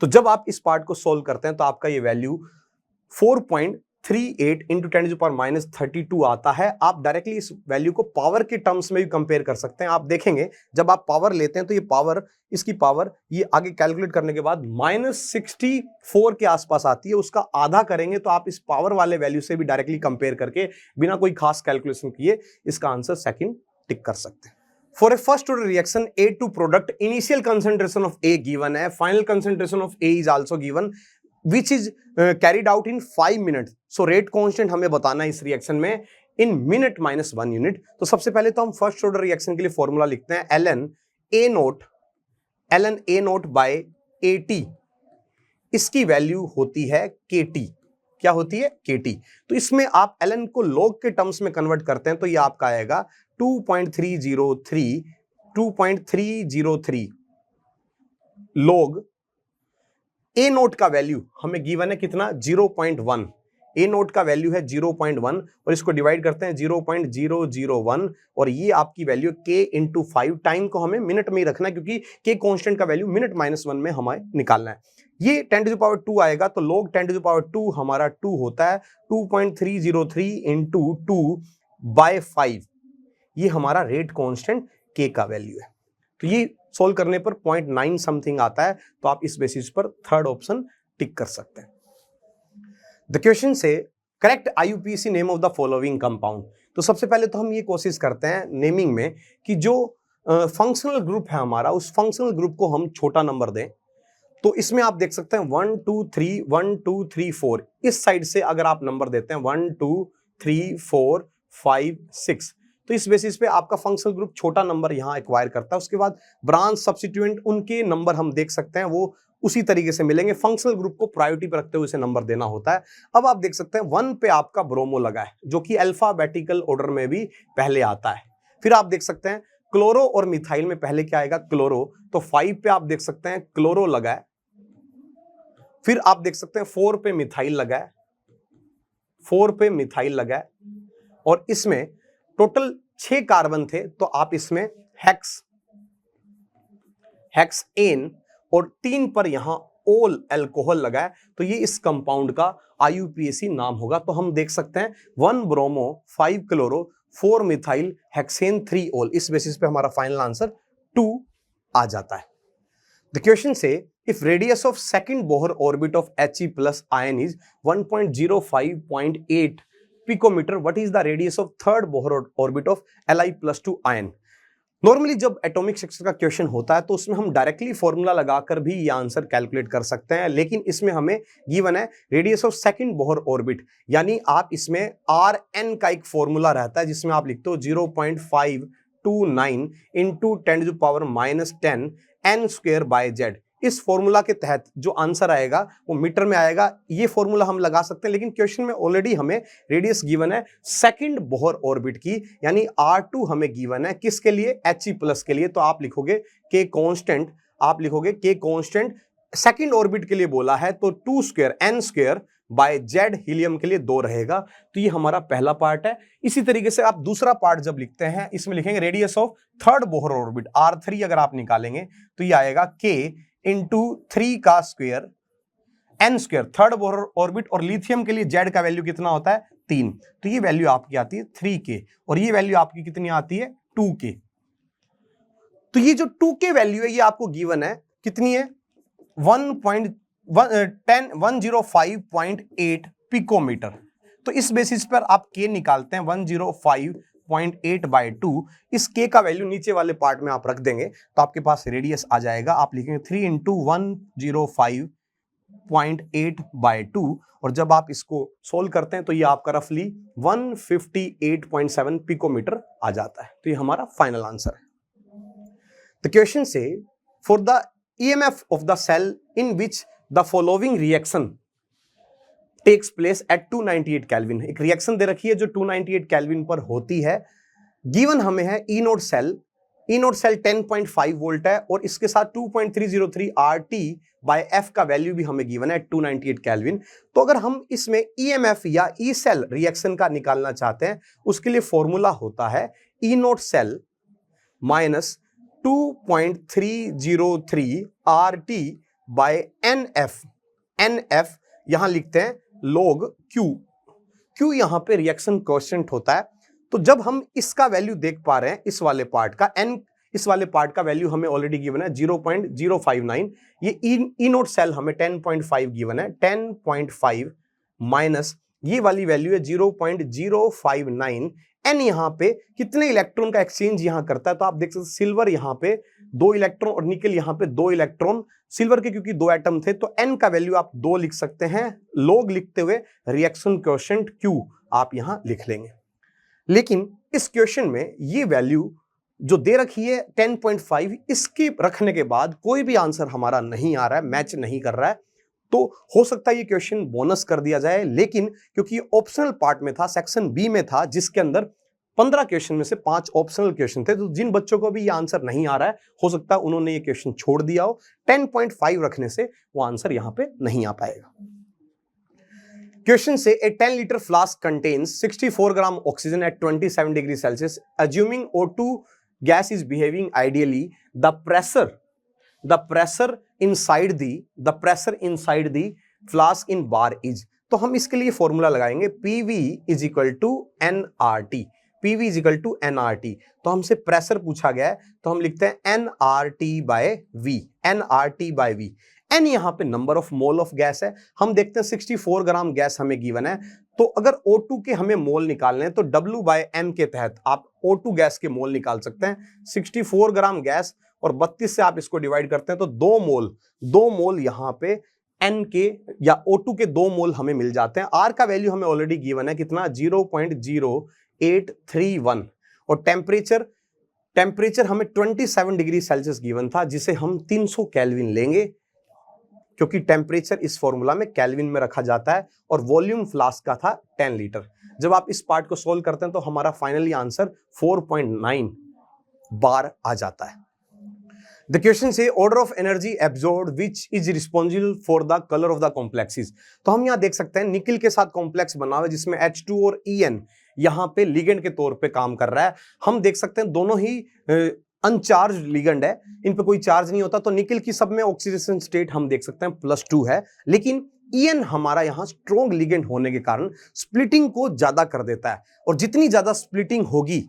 तो जब आप इस पार्ट को सोल्व करते हैं तो आपका ये value 4.38 into 10 to the power minus 32 आता है. आप डायरेक्टली इस वैल्यू को पावर के टर्म्स में भी कंपेयर कर सकते हैं. आप देखेंगे जब आप पावर लेते हैं तो ये पावर, इसकी पावर ये आगे कैलकुलेट करने के बाद माइनस 64 के आसपास आती है. उसका आधा करेंगे तो आप इस पावर वाले वैल्यू से भी डायरेक्टली कंपेयर करके बिना कोई खास कैलकुलेशन किए इसका आंसर सेकंड टिक कर सकते हैं. For a first order reaction A2 product, initial concentration of A given है, final concentration of A is also given, which is carried out in 5 minutes. So rate constant हमें बताना है इस रिएक्शन में in minute minus 1 unit. तो सबसे पहले तो हम फर्स्ट ऑर्डर रिएक्शन के लिए फॉर्मूला लिखते हैं ln A naught by AT, इसकी वैल्यू होती है KT. क्या होती है KT. तो इसमें आप ln को log के टर्म्स में कन्वर्ट करते हैं तो ये आपका आएगा 2.303 log A नोट का वैल्यू हमें गिवन है कितना 0.1. A नोट का वैल्यू है 0.1 और इसको डिवाइड करते हैं 0.001, और ये आपकी वैल्यू K इंटू 5. टाइम को हमें मिनट में ही रखना है क्योंकि K कांस्टेंट का वैल्यू मिनट माइनस 1 में हमें निकालना है. ये 10 टू द पावर 2 आएगा तो log 10 टू द पावर 2 हमारा 2 होता है 2.303 इंटू 2 बाय 5. ये हमारा रेट कांस्टेंट K का वैल्यू है. तो ये सोल्व करने पर 0.9 समथिंग आता है, तो आप इस बेसिस पर थर्ड ऑप्शन टिक कर सकते हैं. द क्वेश्चन से correct IUPAC name of the following compound. तो सबसे पहले तो हम ये कोशिश करते हैं नेमिंग में कि जो फंक्शनल ग्रुप है हमारा, उस फंक्शनल ग्रुप को हम छोटा नंबर दें. तो इसमें आप देख सकते हैं 1 2 3 1 2 3 4. इस साइड से अगर आप नंबर देते हैं 1 2 3 4 5 6, तो इस बेसिस पे आपका फंक्शनल ग्रुप छोटा नंबर यहां एक्वायर करता है. उसके बाद ब्रांच सब्स्टिट्यूएंट उनके नंबर हम देख सकते हैं वो उसी तरीके से मिलेंगे. फंक्शनल ग्रुप को प्रायोरिटी पर रखते हुए उसे नंबर देना होता है. अब आप देख सकते हैं 1 पे आपका ब्रोमो लगा है जो कि अल्फाबेटिकल ऑर्डर में भी पहले आता है. फिर आप देख सकते हैं क्लोरो और मिथाइल में पहले क्या आएगा क्लोरो, तो 5 पे आप देख सकते हैं क्लोरो लगा है. फिर आप देख सकते हैं 4 पे मिथाइल लगा है, 4 पे मिथाइल लगा है, और इसमें टोटल 6 कार्बन थे तो आप इसमें हेक्सेन और 3 पर यहां ओल अल्कोहल लगा है. तो ये इस कंपाउंड का IUPAC नाम होगा. तो हम देख सकते हैं 1 ब्रोमो 5 क्लोरो 4 मिथाइल हेक्सेन 3 ओल. इस बेसिस पे हमारा फाइनल आंसर 2 आ जाता है. द क्वेश्चन से if radius of second Bohr orbit of He plus ion is 1.05.8 picometer, what is the radius of third Bohr orbit of Li plus 2 ion? Normally जब atomic structure का question होता है तो उसमें हम डायरेक्टली फॉर्मूला लगाकर भी ये आंसर कैलकुलेट कर सकते हैं, लेकिन इसमें हमें गिवन है radius of second Bohr orbit, यानी आप इसमें Rn का एक फॉर्मूला रहता है जिसमें आप लिखते हो 0.529 into 10 to the power minus 10 n square by z. इस फॉर्मूला के तहत जो आंसर आएगा वो मीटर में आएगा. ये फॉर्मूला हम लगा सकते हैं, लेकिन क्वेश्चन में ऑलरेडी हमें रेडियस गिवन है सेकंड बोहर ऑर्बिट की, यानी R2 हमें गिवन है किसके लिए He प्लस के लिए. तो आप लिखोगे K कांस्टेंट, आप लिखोगे K कांस्टेंट सेकंड ऑर्बिट के लिए बोला है तो 2 square n square by z helium के लिए 2 रहेगा. तो ये हमारा पहला पार्ट है. इसी तरीके से आप दूसरा पार्ट जब लिखते हैं इसमें लिखेंगे radius of third Bohr orbit R3 अगर आप निकालेंगे तो ये आएगा K इंटू 3 का square n square third Bohr orbit, और लिथियम के लिए z का वैल्यू कितना होता है 3. तो ये वैल्यू आपकी आती है 3K और ये वैल्यू आपकी कितनी आती है 2K. तो ये जो 2K वैल्यू है ये आपको गिवन है कितनी है 105.8 पिकोमीटर। तो इस बेसिस पर आप K निकालते हैं 105.8/2। इस K का वैल्यू नीचे वाले पार्ट में आप रख देंगे तो आपके पास रेडियस आ जाएगा। आप लिखेंगे 3 × 105.8/2 और जब आप इसको सोल्व करते हैं तो ये आपका रफली 158.7 पिकोमीटर आ जाता है। तो ये हमारा फाइनल आंसर है। द क्वेश्चन से for the EMF of the cell in which the following reaction takes place at 298 Kelvin। एक रिएक्शन दे रखी है जो 298 केल्विन पर होती है। गिवन हमें है ई नोट सेल 10.5 वोल्ट है और इसके साथ 2.303 RT/F का वैल्यू भी हमें गिवन है 298 केल्विन। तो अगर हम इसमें EMF या ई सेल रिएक्शन का निकालना चाहते हैं उसके लिए फॉर्मूला होता है E naught cell minus 2.303 RT/NF। NF यहां लिखते हैं log Q। Q यहां पे रिएक्शन कोएफिशिएंट होता है। तो जब हम इसका वैल्यू देख पा रहे हैं इस वाले पार्ट का N, इस वाले पार्ट का वैल्यू हमें ऑलरेडी गिवन है 0.059। ये ई नोट सेल हमें 10.5 गिवन है। 10.5 माइनस ये वाली वैल्यू है 0.059। एन यहां पे कितने इलेक्ट्रॉन का एक्सचेंज यहां करता है तो आप देख सकते हैं सिल्वर यहां पे 2 इलेक्ट्रॉन और निकल यहां पे 2 इलेक्ट्रॉन। सिल्वर के क्योंकि 2 एटम थे तो एन का वैल्यू आप 2 लिख सकते हैं। लोग लिखते हुए रिएक्शन कोएफिशिएंट Q आप यहां लिख लेंगे। लेकिन इस क्वेश्चन में ये वैल्यू जो दे रखी है 10.5, इसके रखने के बाद कोई भी आंसर हमारा नहीं आ रहा है, मैच नहीं कर रहा है। तो हो सकता है ये क्वेश्चन बोनस कर दिया जाए, लेकिन क्योंकि ऑप्शनल पार्ट में था, सेक्शन बी में था, जिसके अंदर 15 क्वेश्चन में से 5 ऑप्शनल क्वेश्चन थे, तो जिन बच्चों को भी ये आंसर नहीं आ रहा है हो सकता है उन्होंने ये क्वेश्चन छोड़ दिया हो। 10.5 रखने से वो आंसर यहां पे नहीं आ पाएगा। क्वेश्चन से a 10 litre flask contains 64 gram oxygen at 27 degree Celsius assuming O2 gas is behaving ideally, the pressure inside the flask in bar is। तो हम इसके लिए फॉर्मूला लगाएंगे PV is equal to nRT। PV is equal to nRT। तो हमसे pressure पूछा गया है तो हम लिखते हैं nRT/V। nRT/V। n यहां पे number of mole of gas है। हम देखते हैं 64 ग्राम गैस हमें गिवन है, तो अगर O2 के हमें मोल निकालने हैं तो W/M के तहत आप O2 गैस के मोल निकाल सकते हैं। 64 ग्राम गैस और 32 से आप इसको डिवाइड करते हैं तो 2 मोल यहां पे N के या O2 के 2 मोल हमें मिल जाते हैं। R का वैल्यू हमें ऑलरेडी गिवन है कितना 0.0831 और टेम्परेचर हमें 27 डिग्री सेल्सियस गिवन था, जिसे हम 300 केल्विन लेंगे क्योंकि टेम्परेचर इस फॉर्मूला में केल्विन में रखा जाता है और वॉल्यूम फ्लास्क का था 10 लीटर। जब आप इस पार्ट को सोल्व करते हैं तो हमारा फाइनली आंसर 4.9 बार आ जाता है। द क्वेश्चन से order of energy absorbed which is responsible for the colour of the complexes. तो हम यहां देख सकते हैं निकल के साथ कॉम्प्लेक्स बना हुआ है जिसमें H2 और En यहां पे लिगेंड के तौर पे काम कर रहा है। हम देख सकते हैं दोनों ही अनचार्ज लिगेंड है, इन पे कोई चार्ज नहीं होता, तो निकल की सब में ऑक्सीडेशन स्टेट हम देख सकते हैं +2 है। लेकिन En हमारा यहां स्ट्रॉन्ग लिगेंड होने के कारण स्प्लिटिंग को ज्यादा कर देता है और जितनी ज्यादा स्प्लिटिंग होगी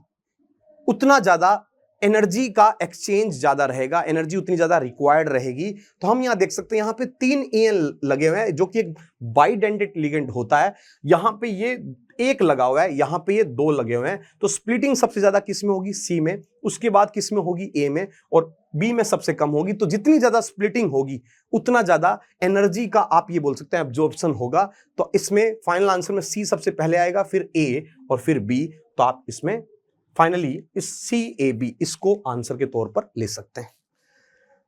उतना ज्यादा एनर्जी का एक्सचेंज ज्यादा रहेगा, एनर्जी उतनी ज्यादा रिक्वायर्ड रहेगी। तो हम यहां देख सकते हैं यहां पे 3 En लगे हुए हैं जो कि एक बाइडेंटेड लिगेंड होता है। यहां पे ये 1 लगा हुआ है, यहां पे ये 2 लगे हुए हैं। तो स्प्लिटिंग सबसे ज्यादा किस में होगी? C में, उसके बाद किस में होगी? A में, और B में सबसे कम होगी। तो जितनी ज्यादा स्प्लिटिंग होगी उतना ज्यादा एनर्जी का आप ये बोल सकते हैं एब्जॉर्प्शन होगा। तो इसमें फाइनल आंसर में C सबसे पहले आएगा, फिर A और फिर B। तो आप इसमें फाइनली इस CAB इसको आंसर के तौर पर ले सकते हैं।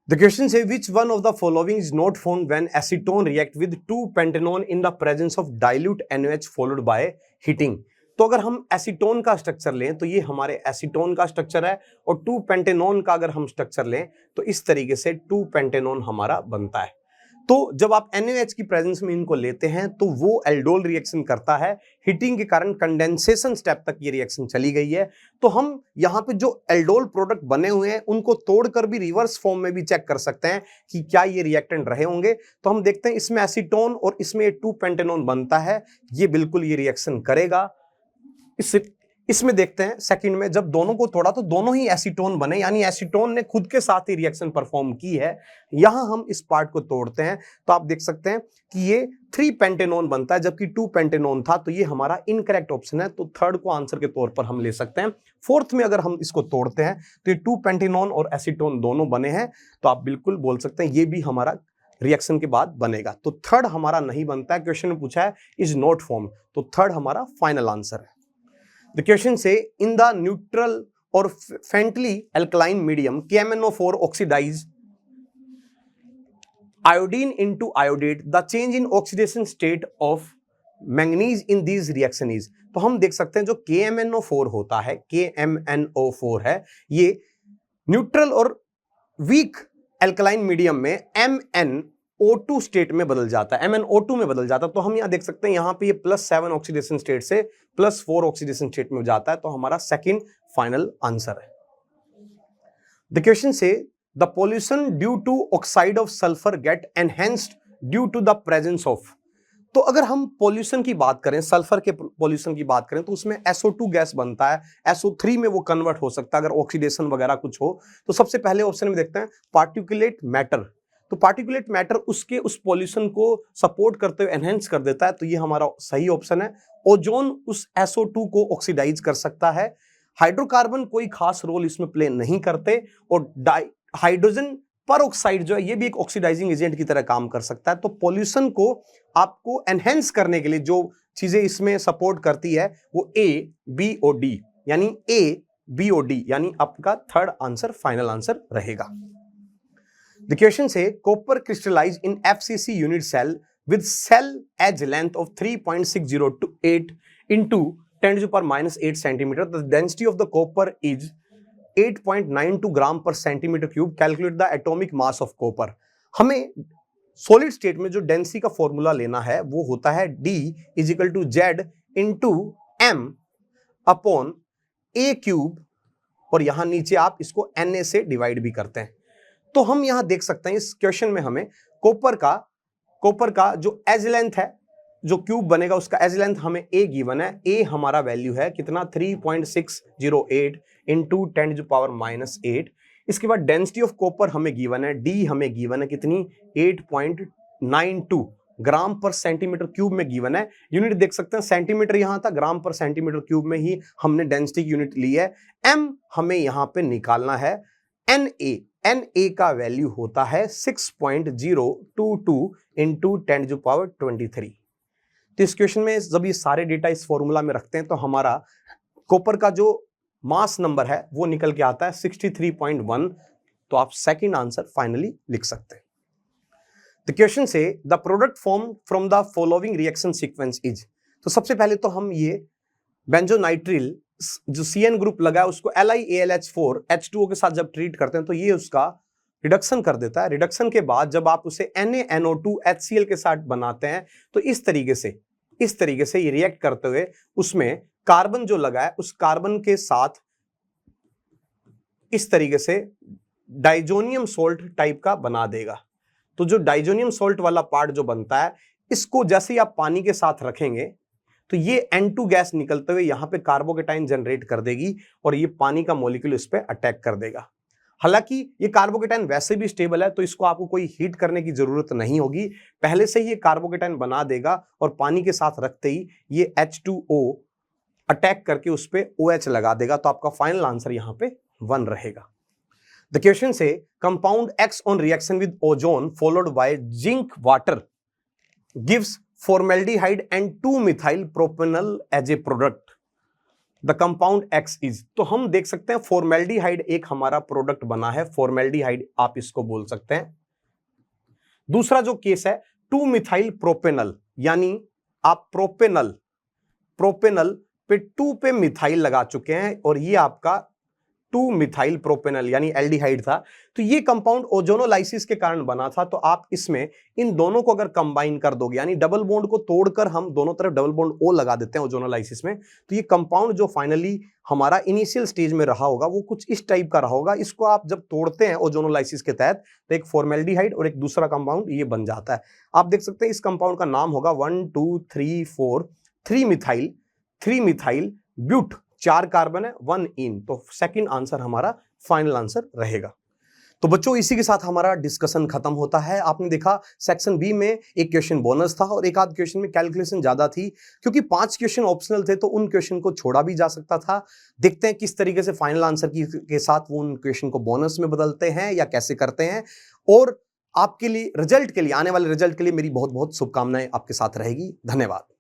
The question says which one of the following is not found when acetone react with 2-pentanone in the presence of dilute NaOH followed by heating। तो अगर हम एसीटोन का स्ट्रक्चर लें तो ये हमारे एसीटोन का स्ट्रक्चर है और 2-पेंटेनोन का अगर हम स्ट्रक्चर लें तो इस तरीके से 2-पेंटेनोन हमारा बनता है। तो जब आप NaOH की प्रेजेंस में इनको लेते हैं तो वो एल्डोल रिएक्शन करता है। हीटिंग के कारण कंडेंसेशन स्टेप तक ये रिएक्शन चली गई है। तो हम यहाँ पे जो एल्डोल प्रोडक्ट बने हुए हैं उनको तोड़कर भी रिवर्स फॉर्म में भी चेक कर सकते हैं कि क्या ये रिएक्टेंट रहे होंगे। तो हम देखते हैं इसमें एसीटोन और इसमें 2-पेंटेनोन बनता है, ये बिल्कुल ये रिएक्शन करेगा। इसमें देखते हैं सेकंड में जब दोनों को तोड़ा तो दोनों ही एसीटोन बने, यानी एसीटोन ने खुद के साथ ही रिएक्शन परफॉर्म की है। यहां हम इस पार्ट को तोड़ते हैं तो आप देख सकते हैं कि ये 3 पेंटेनोन बनता है जबकि 2 पेंटेनोन था, तो ये हमारा इनकरेक्ट ऑप्शन है, तो थर्ड को आंसर के तौर पर हम ले सकते हैं। फोर्थ में अगर हम इसको तोड़ते हैं तो ये 2 पेंटेनोन और एसीटोन दोनों बने हैं, तो आप बिल्कुल बोल सकते हैं ये भी हमारा रिएक्शन के बाद बनेगा। तो थर्ड हमारा नहीं बनता है, क्वेश्चन में पूछा है इज नॉट फॉर्म, तो थर्ड हमारा फाइनल आंसर है। The question say in the neutral or faintly alkaline medium KMnO4 oxidize iodine into iodate, the change in oxidation state of manganese in these reaction is। तो हम देख सकते हैं जो KMnO4 होता है, KMnO4 है, ये न्यूट्रल और वीक एल्कलाइन मीडियम में MnO2 स्टेट में बदल जाता है, MnO2 में बदल जाता है। तो हम यहां देख सकते हैं यहां पे ये +7 ऑक्सीडेशन स्टेट से +4 ऑक्सीडेशन स्टेट में जाता है, तो हमारा सेकंड फाइनल आंसर है। द क्वेश्चन से the pollution due to oxide of sulphur get enhanced due to the presence of. तो अगर हम पॉल्यूशन की बात करें, सल्फर के पॉल्यूशन की बात करें, तो उसमें SO2 गैस बनता है, SO3 में वो कन्वर्ट हो सकता है अगर ऑक्सीडेशन वगैरह कुछ हो। तो सबसे पहले ऑप्शन में देखते हैं पार्टिकुलेट मैटर, तो पार्टिकुलेट मैटर उसके उस पॉल्यूशन को सपोर्ट करते हुए एनहेंस कर देता है, तो ये हमारा सही ऑप्शन है। ओजोन उस SO2 को ऑक्सीडाइज कर सकता है। हाइड्रोकार्बन कोई खास रोल इसमें प्ले नहीं करते, और हाइड्रोजन पर ऑक्साइड जो है ये भी एक ऑक्सीडाइजिंग एजेंट की तरह काम कर सकता है। तो पॉल्यूशन को आपको एनहेंस करने के लिए जो चीजें इसमें सपोर्ट करती है वो A, B और D, यानी A, B और D, यानी आपका थर्ड आंसर फाइनल आंसर रहेगा। The question say copper crystallize in FCC unit cell with cell edge length of 3.608 into 10 to the power -8 centimeter. The density of the copper is 8.92 ग्राम पर centimetre cube. Calculate the atomic mass of copper. हमें solid state में जो density का formula लेना है वो होता है D = Z into M upon A cube, और यहां नीचे आप इसको Na से डिवाइड भी करते हैं। तो हम यहां देख सकते हैं इस क्वेश्चन में हमें कॉपर का जो एज लेंथ है, जो क्यूब बनेगा उसका एज लेंथ हमें A गिवन है। A हमारा वैल्यू है कितना 3.608 इंटू 10 to the power -8। इसके बाद डेंसिटी ऑफ कॉपर हमें गिवन है, D हमें गिवन है कितनी 8.92 ग्राम पर सेंटीमीटर क्यूब में गिवन है। यूनिट देख सकते हैं सेंटीमीटर यहां था, ग्राम पर सेंटीमीटर क्यूब में ही हमने डेंसिटी की यूनिट ली है। M हमें यहां पे निकालना है। Na का वैल्यू होता है 6.022 इंटू 10 to the power 23। तो इस क्वेश्चन में जब ये सारे डेटा इस फॉर्मूला में रखते हैं तो हमारा कॉपर का जो मास नंबर है वो निकल के आता है 63.1, तो आप सेकंड आंसर फाइनली लिख सकते हैं। द क्वेश्चन से the product form from the following reaction sequence is. तो सबसे पहले तो हम ये बेंजोनाइट्रिल जो CN ग्रुप लगा है उसको LiAlH4 H2O के साथ जब ट्रीट करते हैं तो ये उसका रिडक्शन कर देता है। रिडक्शन के बाद जब आप उसे NaNO2 HCl के साथ बनाते हैं तो इस तरीके से ये रिएक्ट करते हुए उसमें कार्बन जो लगा है उस कार्बन के साथ इस तरीके से डाइजोनियम सोल्ट टाइप का बना देगा। तो जो डाइजोनियम सोल्ट वाला पार्ट जो बनता है इसको जैसे ही आप पानी के साथ रखेंगे तो ये N2 गैस निकलते हुए यहां पे कार्बोकेटाइन जनरेट कर देगी और ये पानी का मॉलिक्यूल इस पे अटैक कर देगा। हालांकि ये कार्बोकेटाइन वैसे भी स्टेबल है तो इसको आपको कोई हीट करने की जरूरत नहीं होगी, पहले से ही ये कार्बोकेटाइन बना देगा और पानी के साथ रखते ही ये H2O अटैक करके उस पे OH लगा देगा। तो आपका फाइनल आंसर यहां पे 1 रहेगा। द क्वेश्चन से compound X on reaction with ozone followed by zinc water gives formaldehyde and 2-methyl propanol as a product. The compound X is। तो हम देख सकते हैं फॉर्मेल्डिहाइड एक हमारा प्रोडक्ट बना है, फॉर्मेल्डिहाइड आप इसको बोल सकते हैं। दूसरा जो केस है 2-methyl propanol, यानी आप प्रोपेनल पे 2 पे मिथाइल लगा चुके हैं और ये आपका 2-methyl propanol यानी एल्डिहाइड था। तो ये कंपाउंड ओजोनोलाइसिस के कारण बना था। तो आप इसमें इन दोनों को अगर कंबाइन कर दोगे, यानी डबल बॉन्ड को तोड़कर हम दोनों तरफ डबल बॉन्ड O लगा देते हैं ओजोनोलाइसिस में, तो ये कंपाउंड जो फाइनली हमारा इनिशियल स्टेज में रहा होगा वो कुछ इस टाइप का रहा होगा। इसको आप जब तोड़ते हैं ओजोनोलाइसिस के तहत तो एक फॉर्मेल्डिहाइड और एक दूसरा कंपाउंड ये बन जाता है। आप देख सकते हैं इस कंपाउंड का नाम होगा 1 2 3 4 3 मिथाइल ब्यूट 4 कार्बन है, 1 इन, तो सेकंड आंसर हमारा फाइनल आंसर रहेगा। तो बच्चों इसी के साथ हमारा डिस्कशन खत्म होता है। आपने देखा सेक्शन बी में एक क्वेश्चन बोनस था और एक आध क्वेश्चन में कैलकुलेशन ज्यादा थी, क्योंकि 5 क्वेश्चन ऑप्शनल थे तो उन क्वेश्चन को छोड़ा भी जा सकता था। देखते हैं किस तरीके से फाइनल आंसर के साथ वो उन क्वेश्चन को बोनस में बदलते हैं या कैसे करते हैं। और आपके लिए रिजल्ट के लिए, आने वाले रिजल्ट के लिए मेरी बहुत बहुत शुभकामनाएं आपके साथ रहेगी। धन्यवाद।